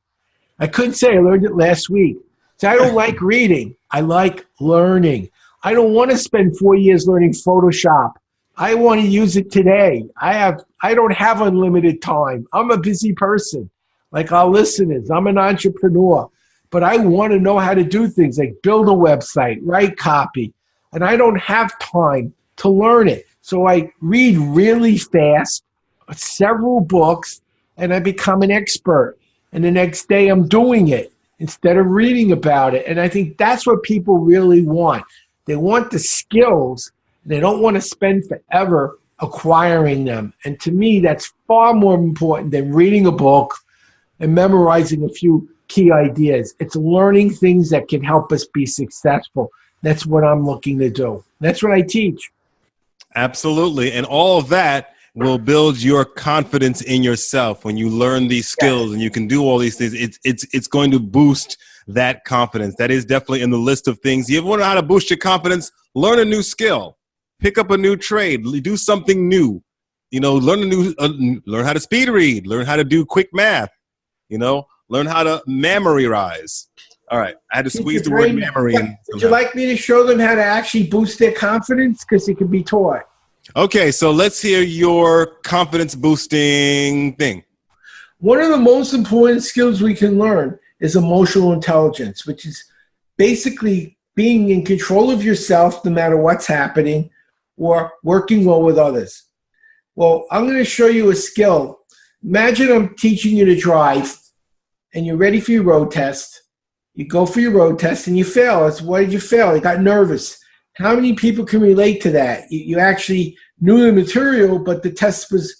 C: I couldn't say I learned it last week. So I don't like reading. I like learning. I don't want to spend 4 years learning Photoshop. I want to use it today. I don't have unlimited time. I'm a busy person, like our listeners. I'm an entrepreneur. But I want to know how to do things like build a website, write copy. And I don't have time to learn it. So I read really fast, several books, and I become an expert. And the next day I'm doing it instead of reading about it. And I think that's what people really want. They want the skills. They don't want to spend forever acquiring them. And to me, that's far more important than reading a book and memorizing a few key ideas. It's learning things that can help us be successful. That's what I'm looking to do. That's what I teach.
B: Absolutely. And all of that will build your confidence in yourself. When you learn these skills and you can do all these things, it's going to boost that confidence. That is definitely in the list of things. You ever want to know how to boost your confidence? Learn a new skill, pick up a new trade, do something new, learn how to speed read, learn how to do quick math, learn how to memorize. All right. I had to squeeze the word memory in.
C: Would you like me to show them how to actually boost their confidence? Because it can be taught.
B: Okay, so let's hear your confidence boosting thing.
C: One of the most important skills we can learn is emotional intelligence, which is basically being in control of yourself no matter what's happening or working well with others. Well, I'm going to show you a skill. Imagine I'm teaching you to drive and you're ready for your road test. You go for your road test and you fail. Why did you fail? You got nervous. How many people can relate to that? You actually knew the material, but the test was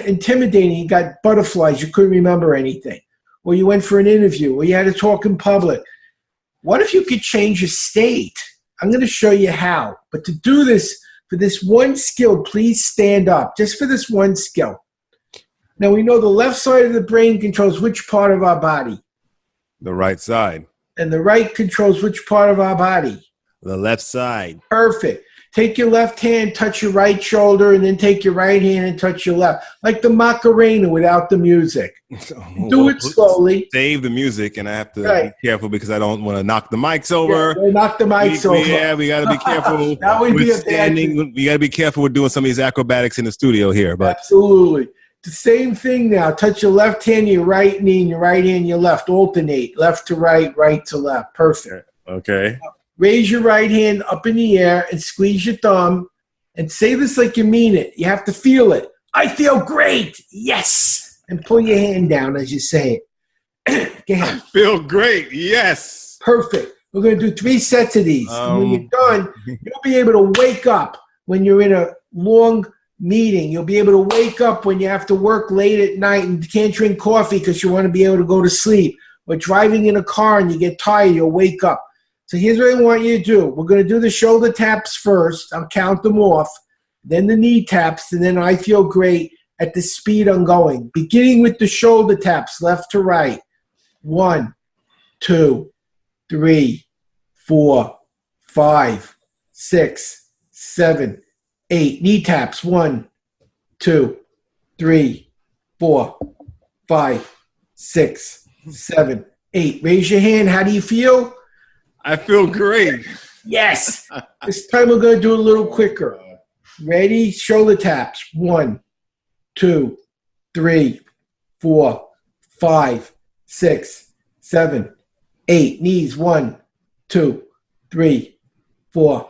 C: intimidating. You got butterflies. You couldn't remember anything. Or you went for an interview, or you had to talk in public. What if you could change your state? I'm going to show you how. But to do this, for this one skill, please stand up. Just for this one skill. Now, we know the left side of the brain controls which part of our body?
B: The right side.
C: And the right controls which part of our body?
B: The left side.
C: Perfect. Take your left hand, touch your right shoulder, and then take your right hand and touch your left. Like the Macarena without the music. Do it slowly.
B: Save the music, and I have to be careful because I don't want to knock the mics over.
C: Yeah, knock the mics over.
B: Yeah, we got to be careful.
C: That would be a bad thing.
B: We got to be careful with doing some of these acrobatics in the studio here. But
C: absolutely. The same thing now. Touch your left hand, your right knee, and your right hand, your left. Alternate. Left to right, right to left. Perfect.
B: Okay.
C: Raise your right hand up in the air and squeeze your thumb and say this like you mean it. You have to feel it. I feel great. Yes. And pull your hand down as you say it. Go ahead.
B: I feel great. Yes.
C: Perfect. We're going to do 3 sets of these. And when you're done, you'll be able to wake up when you're in a long meeting. You'll be able to wake up when you have to work late at night and you can't drink coffee because you want to be able to go to sleep. Or driving in a car and you get tired, you'll wake up. So here's what I want you to do. We're going to do the shoulder taps first. I'll count them off. Then the knee taps, and then I feel great at the speed I'm going. Beginning with the shoulder taps, left to right. 1, 2, 3, 4, 5, 6, 7, 8. Knee taps. 1, 2, 3, 4, 5, 6, 7, 8. Raise your hand. How do you feel?
B: I feel great.
C: Yes. This time we're going to do it a little quicker. Ready? Shoulder taps. 1, 2, 3, 4, 5, 6, 7, 8. Knees. 1, 2, 3, 4,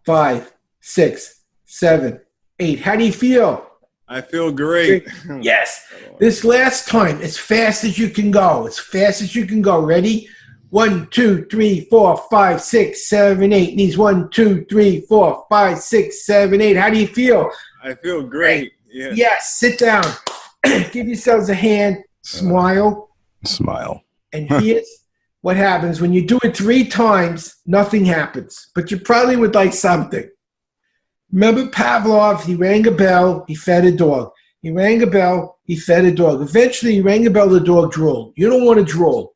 C: 5, 6, 7, 8. How do you feel?
B: I feel great.
C: Yes. This last time, as fast as you can go. As fast as you can go. Ready? 1, 2, 3, 4, 5, 6, 7, 8. Knees. 1, 2, 3, 4, 5, 6, 7, 8. How do you feel?
B: I feel great. Yes.
C: Yes. Sit down. Give yourselves a hand. Smile.
B: Smile.
C: And here's what happens. When you do it 3 times, nothing happens. But you probably would like something. Remember Pavlov? He rang a bell. He fed a dog. He rang a bell. He fed a dog. Eventually, he rang a bell. The dog drooled. You don't want to drool.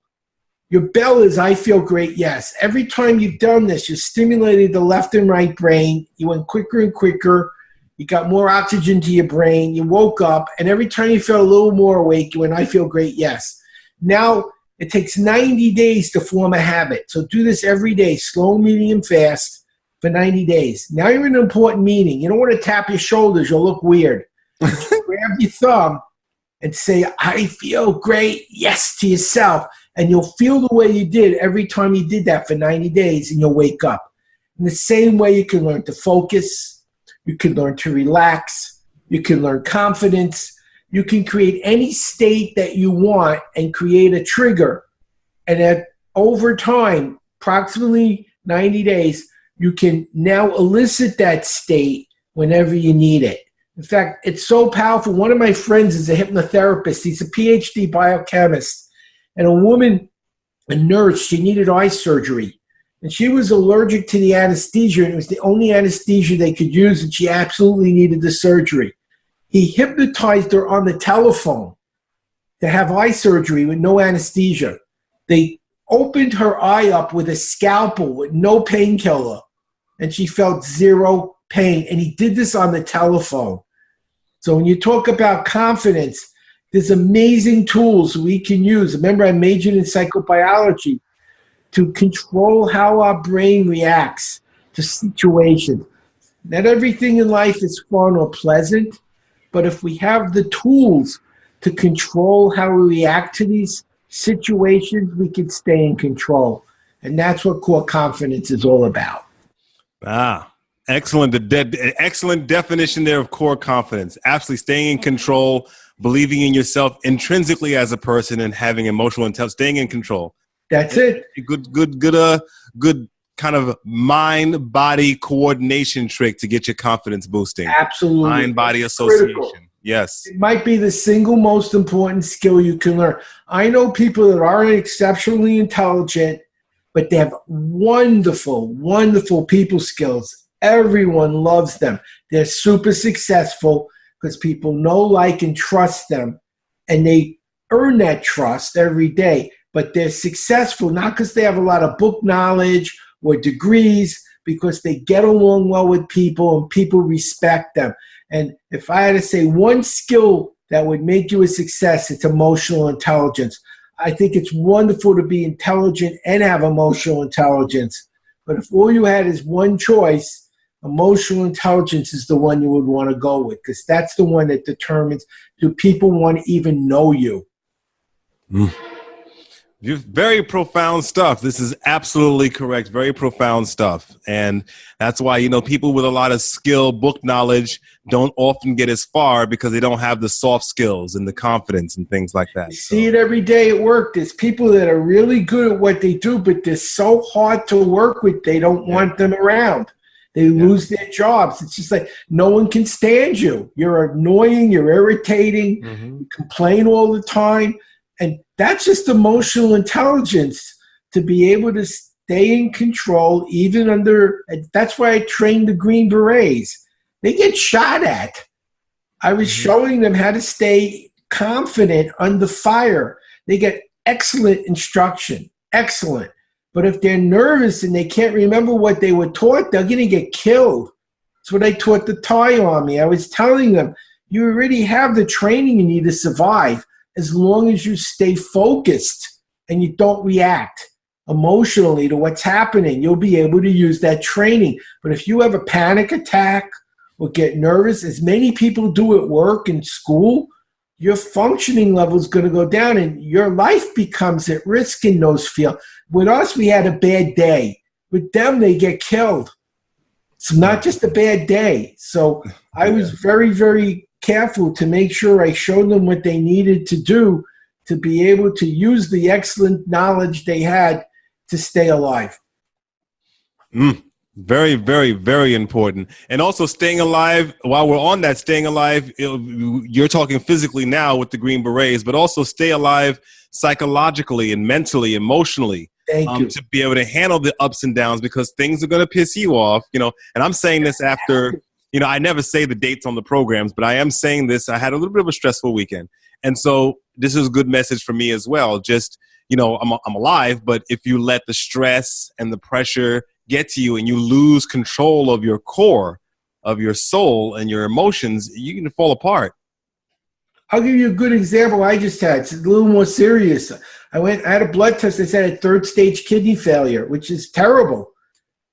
C: Your bell is, I feel great, yes. Every time you've done this, you stimulated the left and right brain. You went quicker and quicker. You got more oxygen to your brain. You woke up, and every time you felt a little more awake, you went, I feel great, yes. Now, it takes 90 days to form a habit. So do this every day, slow, medium, fast, for 90 days. Now you're in an important meeting. You don't want to tap your shoulders. You'll look weird. Grab your thumb and say, I feel great, yes, to yourself. And you'll feel the way you did every time you did that for 90 days, and you'll wake up. In the same way, you can learn to focus. You can learn to relax. You can learn confidence. You can create any state that you want and create a trigger. And over time, approximately 90 days, you can now elicit that state whenever you need it. In fact, it's so powerful. One of my friends is a hypnotherapist. He's a PhD biochemist. And a woman, a nurse, she needed eye surgery. And she was allergic to the anesthesia, and it was the only anesthesia they could use, and she absolutely needed the surgery. He hypnotized her on the telephone to have eye surgery with no anesthesia. They opened her eye up with a scalpel with no painkiller, and she felt zero pain. And he did this on the telephone. So when you talk about confidence, there's amazing tools we can use. Remember, I majored in psychobiology to control how our brain reacts to situations. Not everything in life is fun or pleasant, but if we have the tools to control how we react to these situations, we can stay in control. And that's what core confidence is all about.
B: Excellent. Excellent definition there of core confidence. Absolutely staying in control, believing in yourself intrinsically as a person, and having emotional intelligence, staying in control.
C: That's it.
B: Good kind of mind-body coordination trick to get your confidence boosting.
C: Absolutely.
B: Mind-body association.
C: Critical.
B: Yes.
C: It might be the single most important skill you can learn. I know people that aren't exceptionally intelligent, but they have wonderful, wonderful people skills. Everyone loves them. They're super successful because people know, like, and trust them, and they earn that trust every day. But they're successful not because they have a lot of book knowledge or degrees, because they get along well with people and people respect them. And if I had to say one skill that would make you a success, it's emotional intelligence. I think it's wonderful to be intelligent and have emotional intelligence. But if all you had is one choice, emotional intelligence is the one you would want to go with, because that's the one that determines, do people want to even know you?
B: Very profound stuff. This is absolutely correct. Very profound stuff. And that's why, people with a lot of skill, book knowledge don't often get as far, because they don't have the soft skills and the confidence and things like that.
C: You see it every day at work. There's people that are really good at what they do, but they're so hard to work with, they don't want them around. They lose their jobs. It's just like no one can stand you. You're annoying. You're irritating. You complain all the time. And that's just emotional intelligence, to be able to stay in control even under. That's why I trained the Green Berets. They get shot at. I was showing them how to stay confident under fire. They get excellent instruction, excellent. But if they're nervous and they can't remember what they were taught, they're going to get killed. That's what I taught the Thai Army. I was telling them, you already have the training you need to survive, as long as you stay focused and you don't react emotionally to what's happening. You'll be able to use that training. But if you have a panic attack or get nervous, as many people do at work and school, your functioning level is going to go down and your life becomes at risk in those fields. With us, we had a bad day. With them, they get killed. It's not just a bad day. So I was very, very careful to make sure I showed them what they needed to do to be able to use the excellent knowledge they had to stay alive.
B: Very, very, very important. And also staying alive, while we're on that, staying alive, you're talking physically now with the Green Berets, but also stay alive psychologically and mentally, emotionally.
C: Thank you.
B: To be able to handle the ups and downs, because things are going to piss you off, and I'm saying this after, I never say the dates on the programs, but I am saying this. I had a little bit of a stressful weekend. And so this is a good message for me as well. Just, I'm alive, but if you let the stress and the pressure get to you and you lose control of your core, of your soul and your emotions, you can fall apart.
C: I'll give you a good example I just had. It's a little more serious. I had a blood test. They said I had 3rd stage kidney failure, which is terrible.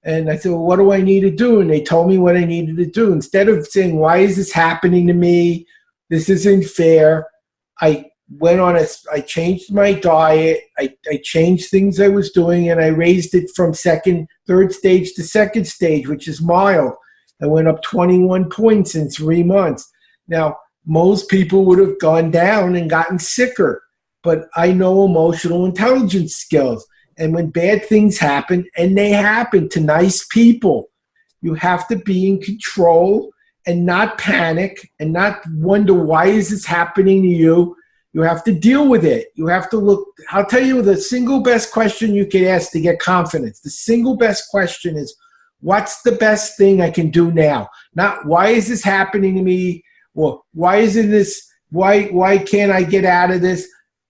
C: And I said, well, what do I need to do? And they told me what I needed to do. Instead of saying, why is this happening to me? This isn't fair. I changed my diet. I changed things I was doing, and I raised it from 3rd stage to 2nd stage, which is mild. I went up 21 points in 3 months. Now, most people would have gone down and gotten sicker, but I know emotional intelligence skills. And when bad things happen, and they happen to nice people, you have to be in control and not panic and not wonder why is this happening to you. You have to deal with it. You have to look. I'll tell you the single best question you can ask to get confidence. The single best question is, what's the best thing I can do now? Not why is this happening to me, or why isn't this, why can't I get out of this?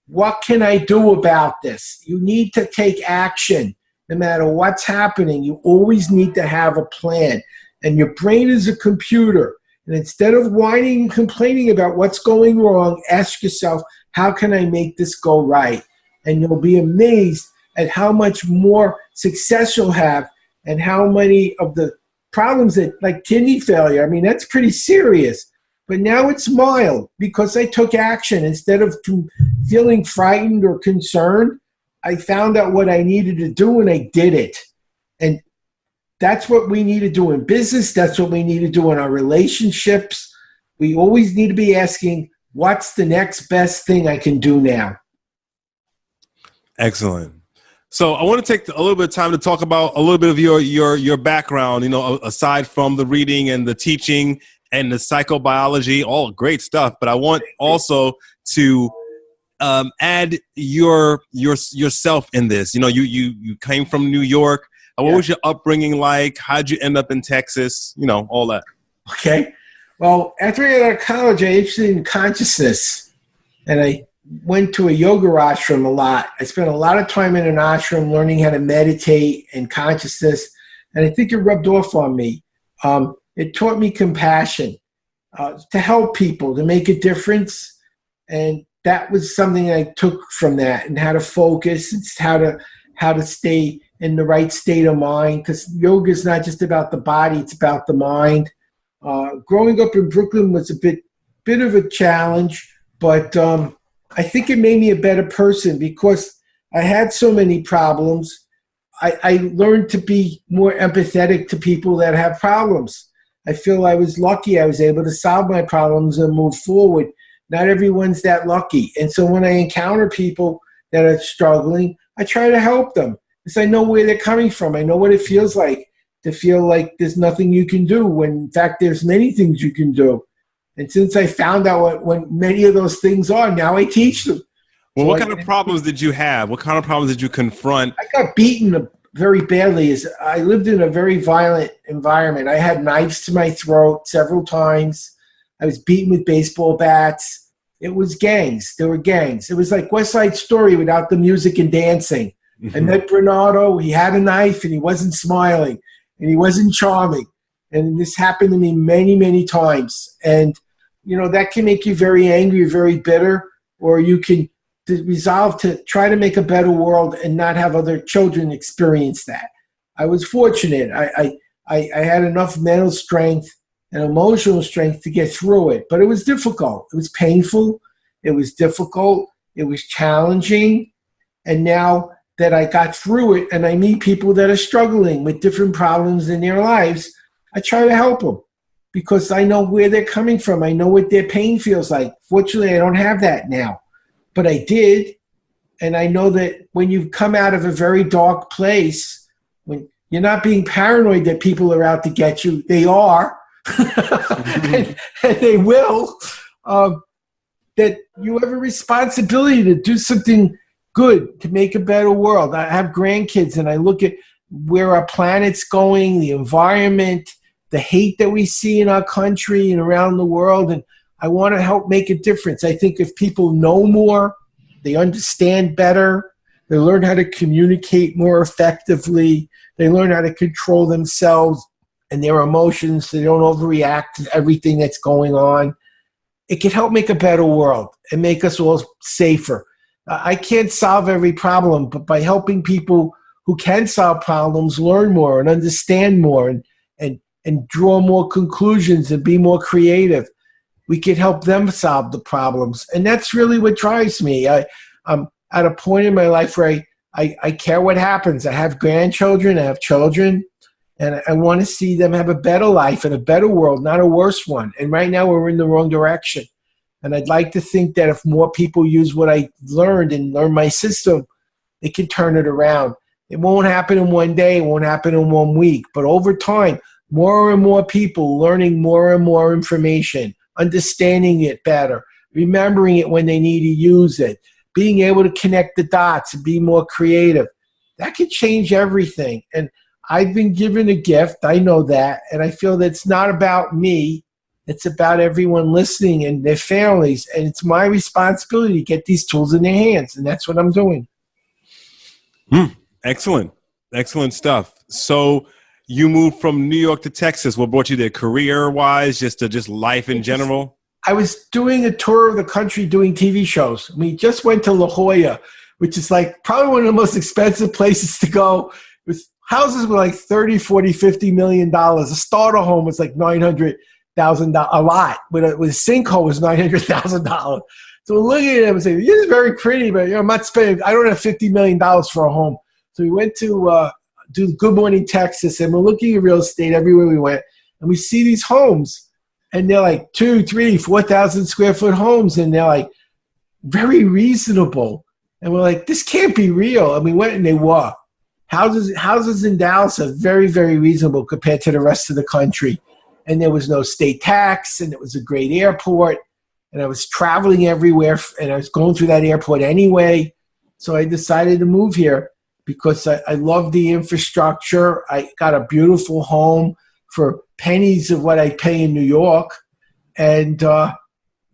C: What can I do about this? You need to take action. No matter what's happening, you always need to have a plan. And your brain is a computer. And instead of whining and complaining about what's going wrong, ask yourself, how can I make this go right? And you'll be amazed at how much more success you'll have and how many of the problems that, like kidney failure, I mean, that's pretty serious. But now it's mild because I took action. Instead of feeling frightened or concerned, I found out what I needed to do and I did it. And that's what we need to do in business. That's what we need to do in our relationships. We always need to be asking, what's the next best thing I can do now?
B: Excellent. So I want to take a little bit of time to talk about a little bit of your background, aside from the reading and the teaching and the psychobiology, all great stuff. But I want also to add yourself in this. You came from New York. What was your upbringing like? How'd you end up in Texas? All that.
C: Okay. Well, after I got out of college, I was interested in consciousness. And I went to a yoga ashram a lot. I spent a lot of time in an ashram learning how to meditate and consciousness. And I think it rubbed off on me. It taught me compassion, to help people, to make a difference. And that was something I took from that, and how to focus. It's how to stay in the right state of mind, because yoga is not just about the body, it's about the mind. Growing up in Brooklyn was a bit of a challenge, but I think it made me a better person because I had so many problems. I learned to be more empathetic to people that have problems. I feel I was lucky I was able to solve my problems and move forward. Not everyone's that lucky. And so when I encounter people that are struggling, I try to help them because I know where they're coming from. I know what it feels like to feel like there's nothing you can do when, in fact, there's many things you can do. And since I found out what many of those things are, now I teach them.
B: Well, what kind of problems did you have? What kind of problems did you confront?
C: I got beaten very badly. I lived in a very violent environment. I had knives to my throat several times. I was beaten with baseball bats. It was gangs. There were gangs. It was like West Side Story without the music and dancing. I met Bernardo. He had a knife, and he wasn't smiling, and he wasn't charming. And this happened to me many, many times. And, that can make you very angry, very bitter, or you can resolve to try to make a better world and not have other children experience that. I was fortunate. I had enough mental strength and emotional strength to get through it. But it was difficult. It was painful. It was difficult. It was challenging. And now that I got through it and I meet people that are struggling with different problems in their lives, I try to help them because I know where they're coming from. I know what their pain feels like. Fortunately, I don't have that now, but I did. And I know that when you come out of a very dark place, when you're not being paranoid that people are out to get you, they are, and they will, that you have a responsibility to do something good, to make a better world. I have grandkids and I look at where our planet's going, the environment, the hate that we see in our country and around the world, and I want to help make a difference. I think if people know more, they understand better, they learn how to communicate more effectively, they learn how to control themselves and their emotions so they don't overreact to everything that's going on, it can help make a better world and make us all safer. I can't solve every problem, but by helping people who can solve problems learn more and understand more and draw more conclusions and be more creative, we can help them solve the problems. And that's really what drives me. I'm at a point in my life where I care what happens. I have grandchildren, I have children, and I want to see them have a better life and a better world, not a worse one. And right now we're in the wrong direction. And I'd like to think that if more people use what I learned and learn my system, it can turn it around. It won't happen in one day. It won't happen in 1 week. But over time, more and more people learning more and more information, understanding it better, remembering it when they need to use it, being able to connect the dots and be more creative. That could change everything. And I've been given a gift. I know that. And I feel that it's not about me. It's about everyone listening and their families. And it's my responsibility to get these tools in their hands. And that's what I'm doing.
B: Excellent. Excellent stuff. So you moved from New York to Texas. What brought you there, career-wise, just life in general?
C: I was doing a tour of the country doing TV shows. We just went to La Jolla, which is like probably one of the most expensive places to go. Houses were like $30, $40, $50 million. A starter home was like $900,000, a lot. With a sinkhole was $900,000. So we're looking at him and saying, "This is very pretty, but I'm not spending. I don't have $50 million for a home." So we went to do Good Morning Texas, and we're looking at real estate everywhere we went, and we see these homes. And they're like 2,000, 3,000, 4,000 square foot homes. And they're like very reasonable. And we're like, this can't be real. And we went and they were. Houses in Dallas are very, very reasonable compared to the rest of the country. And there was no state tax. And it was a great airport. And I was traveling everywhere. And I was going through that airport anyway. So I decided to move here because I love the infrastructure. I got a beautiful home for pennies of what I pay in New York. And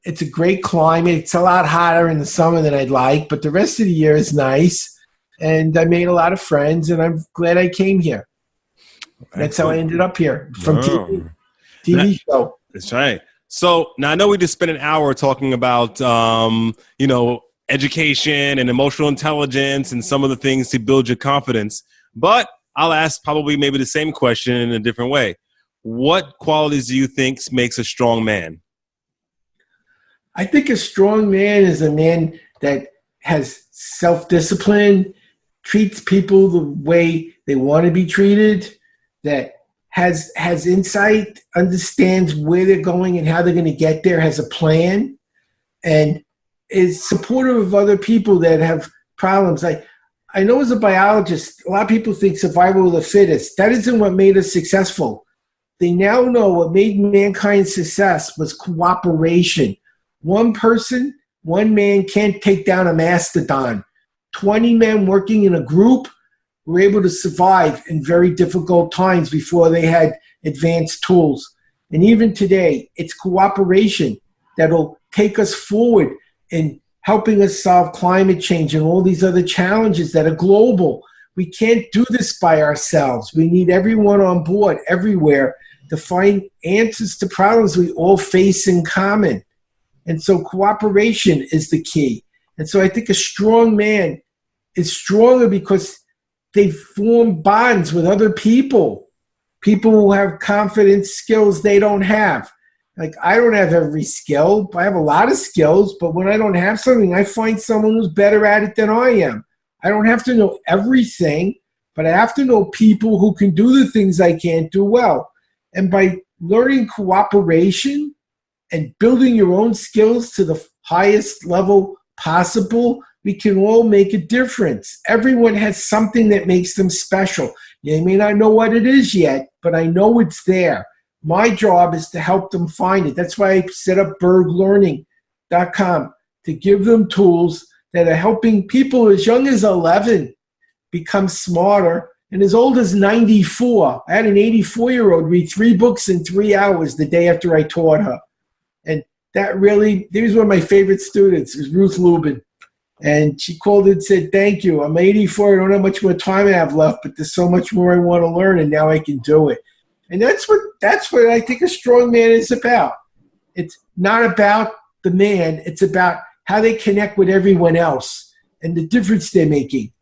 C: it's a great climate. It's a lot hotter in the summer than I'd like, but the rest of the year is nice. And I made a lot of friends, and I'm glad I came here. That's how I ended up here from TV show.
B: That's right. So now I know we just spent an hour talking about, education and emotional intelligence and some of the things to build your confidence. But I'll ask probably maybe the same question in a different way. What qualities do you think makes a strong man?
C: I think a strong man is a man that has self-discipline, treats people the way they want to be treated, that has insight, understands where they're going and how they're going to get there, has a plan, and is supportive of other people that have problems. I know as a biologist, a lot of people think survival of the fittest. That isn't what made us successful. They now know what made mankind's success was cooperation. One person, one man can't take down a mastodon. 20 men working in a group were able to survive in very difficult times before they had advanced tools. And even today, it's cooperation that'll take us forward in helping us solve climate change and all these other challenges that are global. We can't do this by ourselves. We need everyone on board everywhere to find answers to problems we all face in common. And so cooperation is the key. And so I think a strong man is stronger because they form bonds with other people who have confidence skills they don't have. Like, I don't have every skill. I have a lot of skills, but when I don't have something, I find someone who's better at it than I am. I don't have to know everything, but I have to know people who can do the things I can't do well. And by learning cooperation and building your own skills to the highest level possible, we can all make a difference. Everyone has something that makes them special. They may not know what it is yet, but I know it's there. My job is to help them find it. That's why I set up berglearning.com to give them tools that are helping people as young as 11 become smarter, and as old as 94. I had an 84-year-old read 3 books in 3 hours the day after I taught her. And that really, he was one of my favorite students. It was Ruth Lubin. And she called and said, "Thank you. I'm 84. I don't know how much more time I have left, but there's so much more I want to learn, and now I can do it." And that's what I think a strong man is about. It's not about the man. It's about how they connect with everyone else and the difference they're making.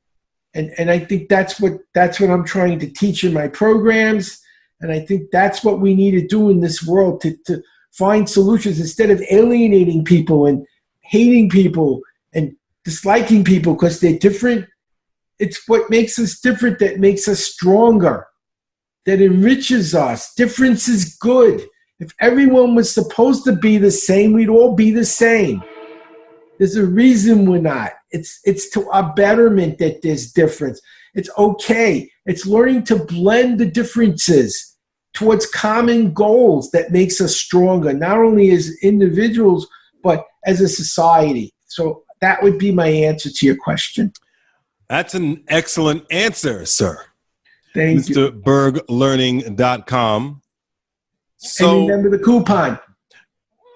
C: And I think that's what I'm trying to teach in my programs. And I think that's what we need to do in this world to find solutions instead of alienating people and hating people and disliking people because they're different. It's what makes us different that makes us stronger, that enriches us. Difference is good. If everyone was supposed to be the same, we'd all be the same. There's a reason we're not. It's to our betterment that there's difference. It's okay. It's learning to blend the differences towards common goals that makes us stronger, not only as individuals, but as a society. So that would be my answer to your question.
B: That's an excellent answer, sir.
C: Thank you.
B: MrBergLearning.com. So
C: And remember the coupon.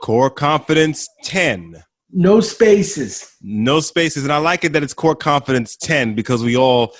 B: Core Confidence 10.
C: No spaces.
B: No spaces. And I like it that it's Core Confidence 10 because we all,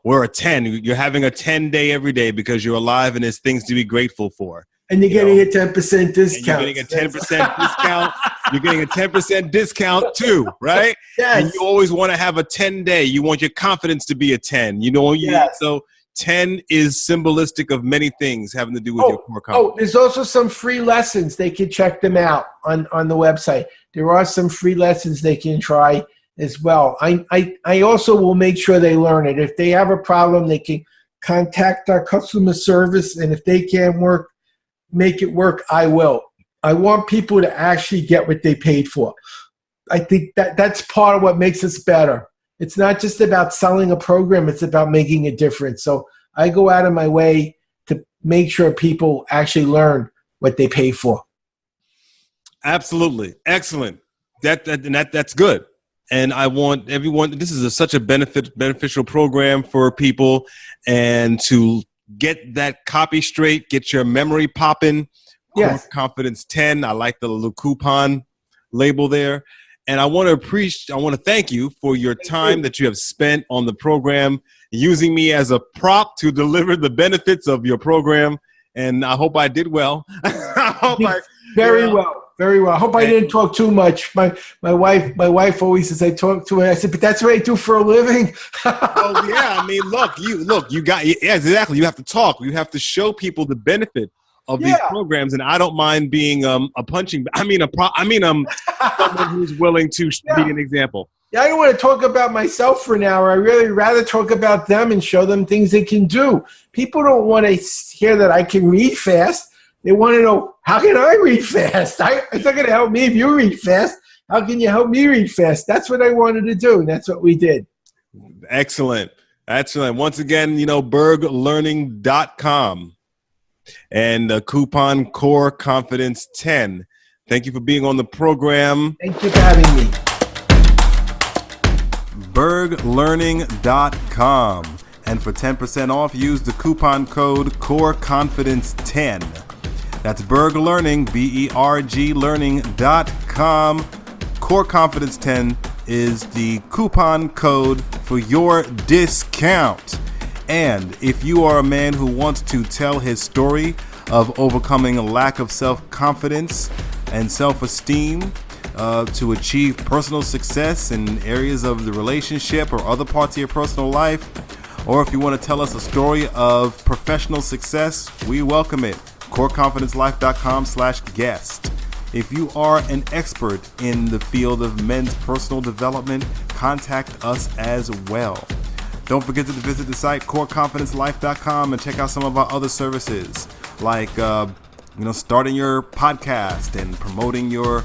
B: we're a 10. You're having a 10-day every day because you're alive and there's things to be grateful for.
C: And you're getting a 10% discount.
B: You're getting a 10% discount. You're getting a 10% discount too, right?
C: Yes.
B: And you always want to have a 10-day. You want your confidence to be a 10.
C: Yes.
B: So 10 is symbolistic of many things having to do with your core confidence.
C: There's also some free lessons. They can check them out on the website. There are some free lessons they can try as well. I also will make sure they learn it. If they have a problem, they can contact our customer service, and if they can't make it work, I will. I want people to actually get what they paid for. I think that's part of what makes us better. It's not just about selling a program, it's about making a difference. So I go out of my way to make sure people actually learn what they pay for.
B: Absolutely. Excellent. That's good. And I want everyone, this is such a beneficial program for people, and to get that copy straight, get your memory popping.
C: Yes.
B: Core Confidence 10. I like the little coupon label there. And I want to thank you for your time that you have spent on the program, using me as a prop to deliver the benefits of your program. And I hope I did well.
C: Very well. I hope I didn't talk too much. My wife always says I talk too much. I said, but that's what I do for a living.
B: Oh yeah, I mean, exactly. You have to talk. You have to show people the benefit of these programs, and I don't mind being someone who's willing to be an example.
C: Yeah, I don't want to talk about myself for an hour. I really rather talk about them and show them things they can do. People don't want to hear that I can read fast. They want to know, how can I read fast? It's not going to help me if you read fast. How can you help me read fast? That's what I wanted to do, and that's what we did.
B: Excellent. Once again, berglearning.com. And the coupon Core Confidence 10. Thank you for being on the program.
C: Thank you for having me.
B: berglearning.com. And for 10% off, use the coupon code Core Confidence 10. That's Berg Learning, BERG Learning.com. Core Confidence 10 is the coupon code for your discount. And if you are a man who wants to tell his story of overcoming a lack of self-confidence and self-esteem to achieve personal success in areas of the relationship or other parts of your personal life, or if you want to tell us a story of professional success, we welcome it. CoreConfidenceLife.com/guest. If you are an expert in the field of men's personal development, contact us as well. Don't forget to visit the site CoreConfidenceLife.com and check out some of our other services, like starting your podcast and promoting your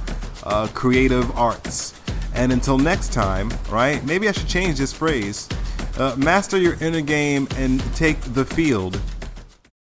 B: creative arts. And until next time, right? Maybe I should change this phrase. Master your inner game and take the field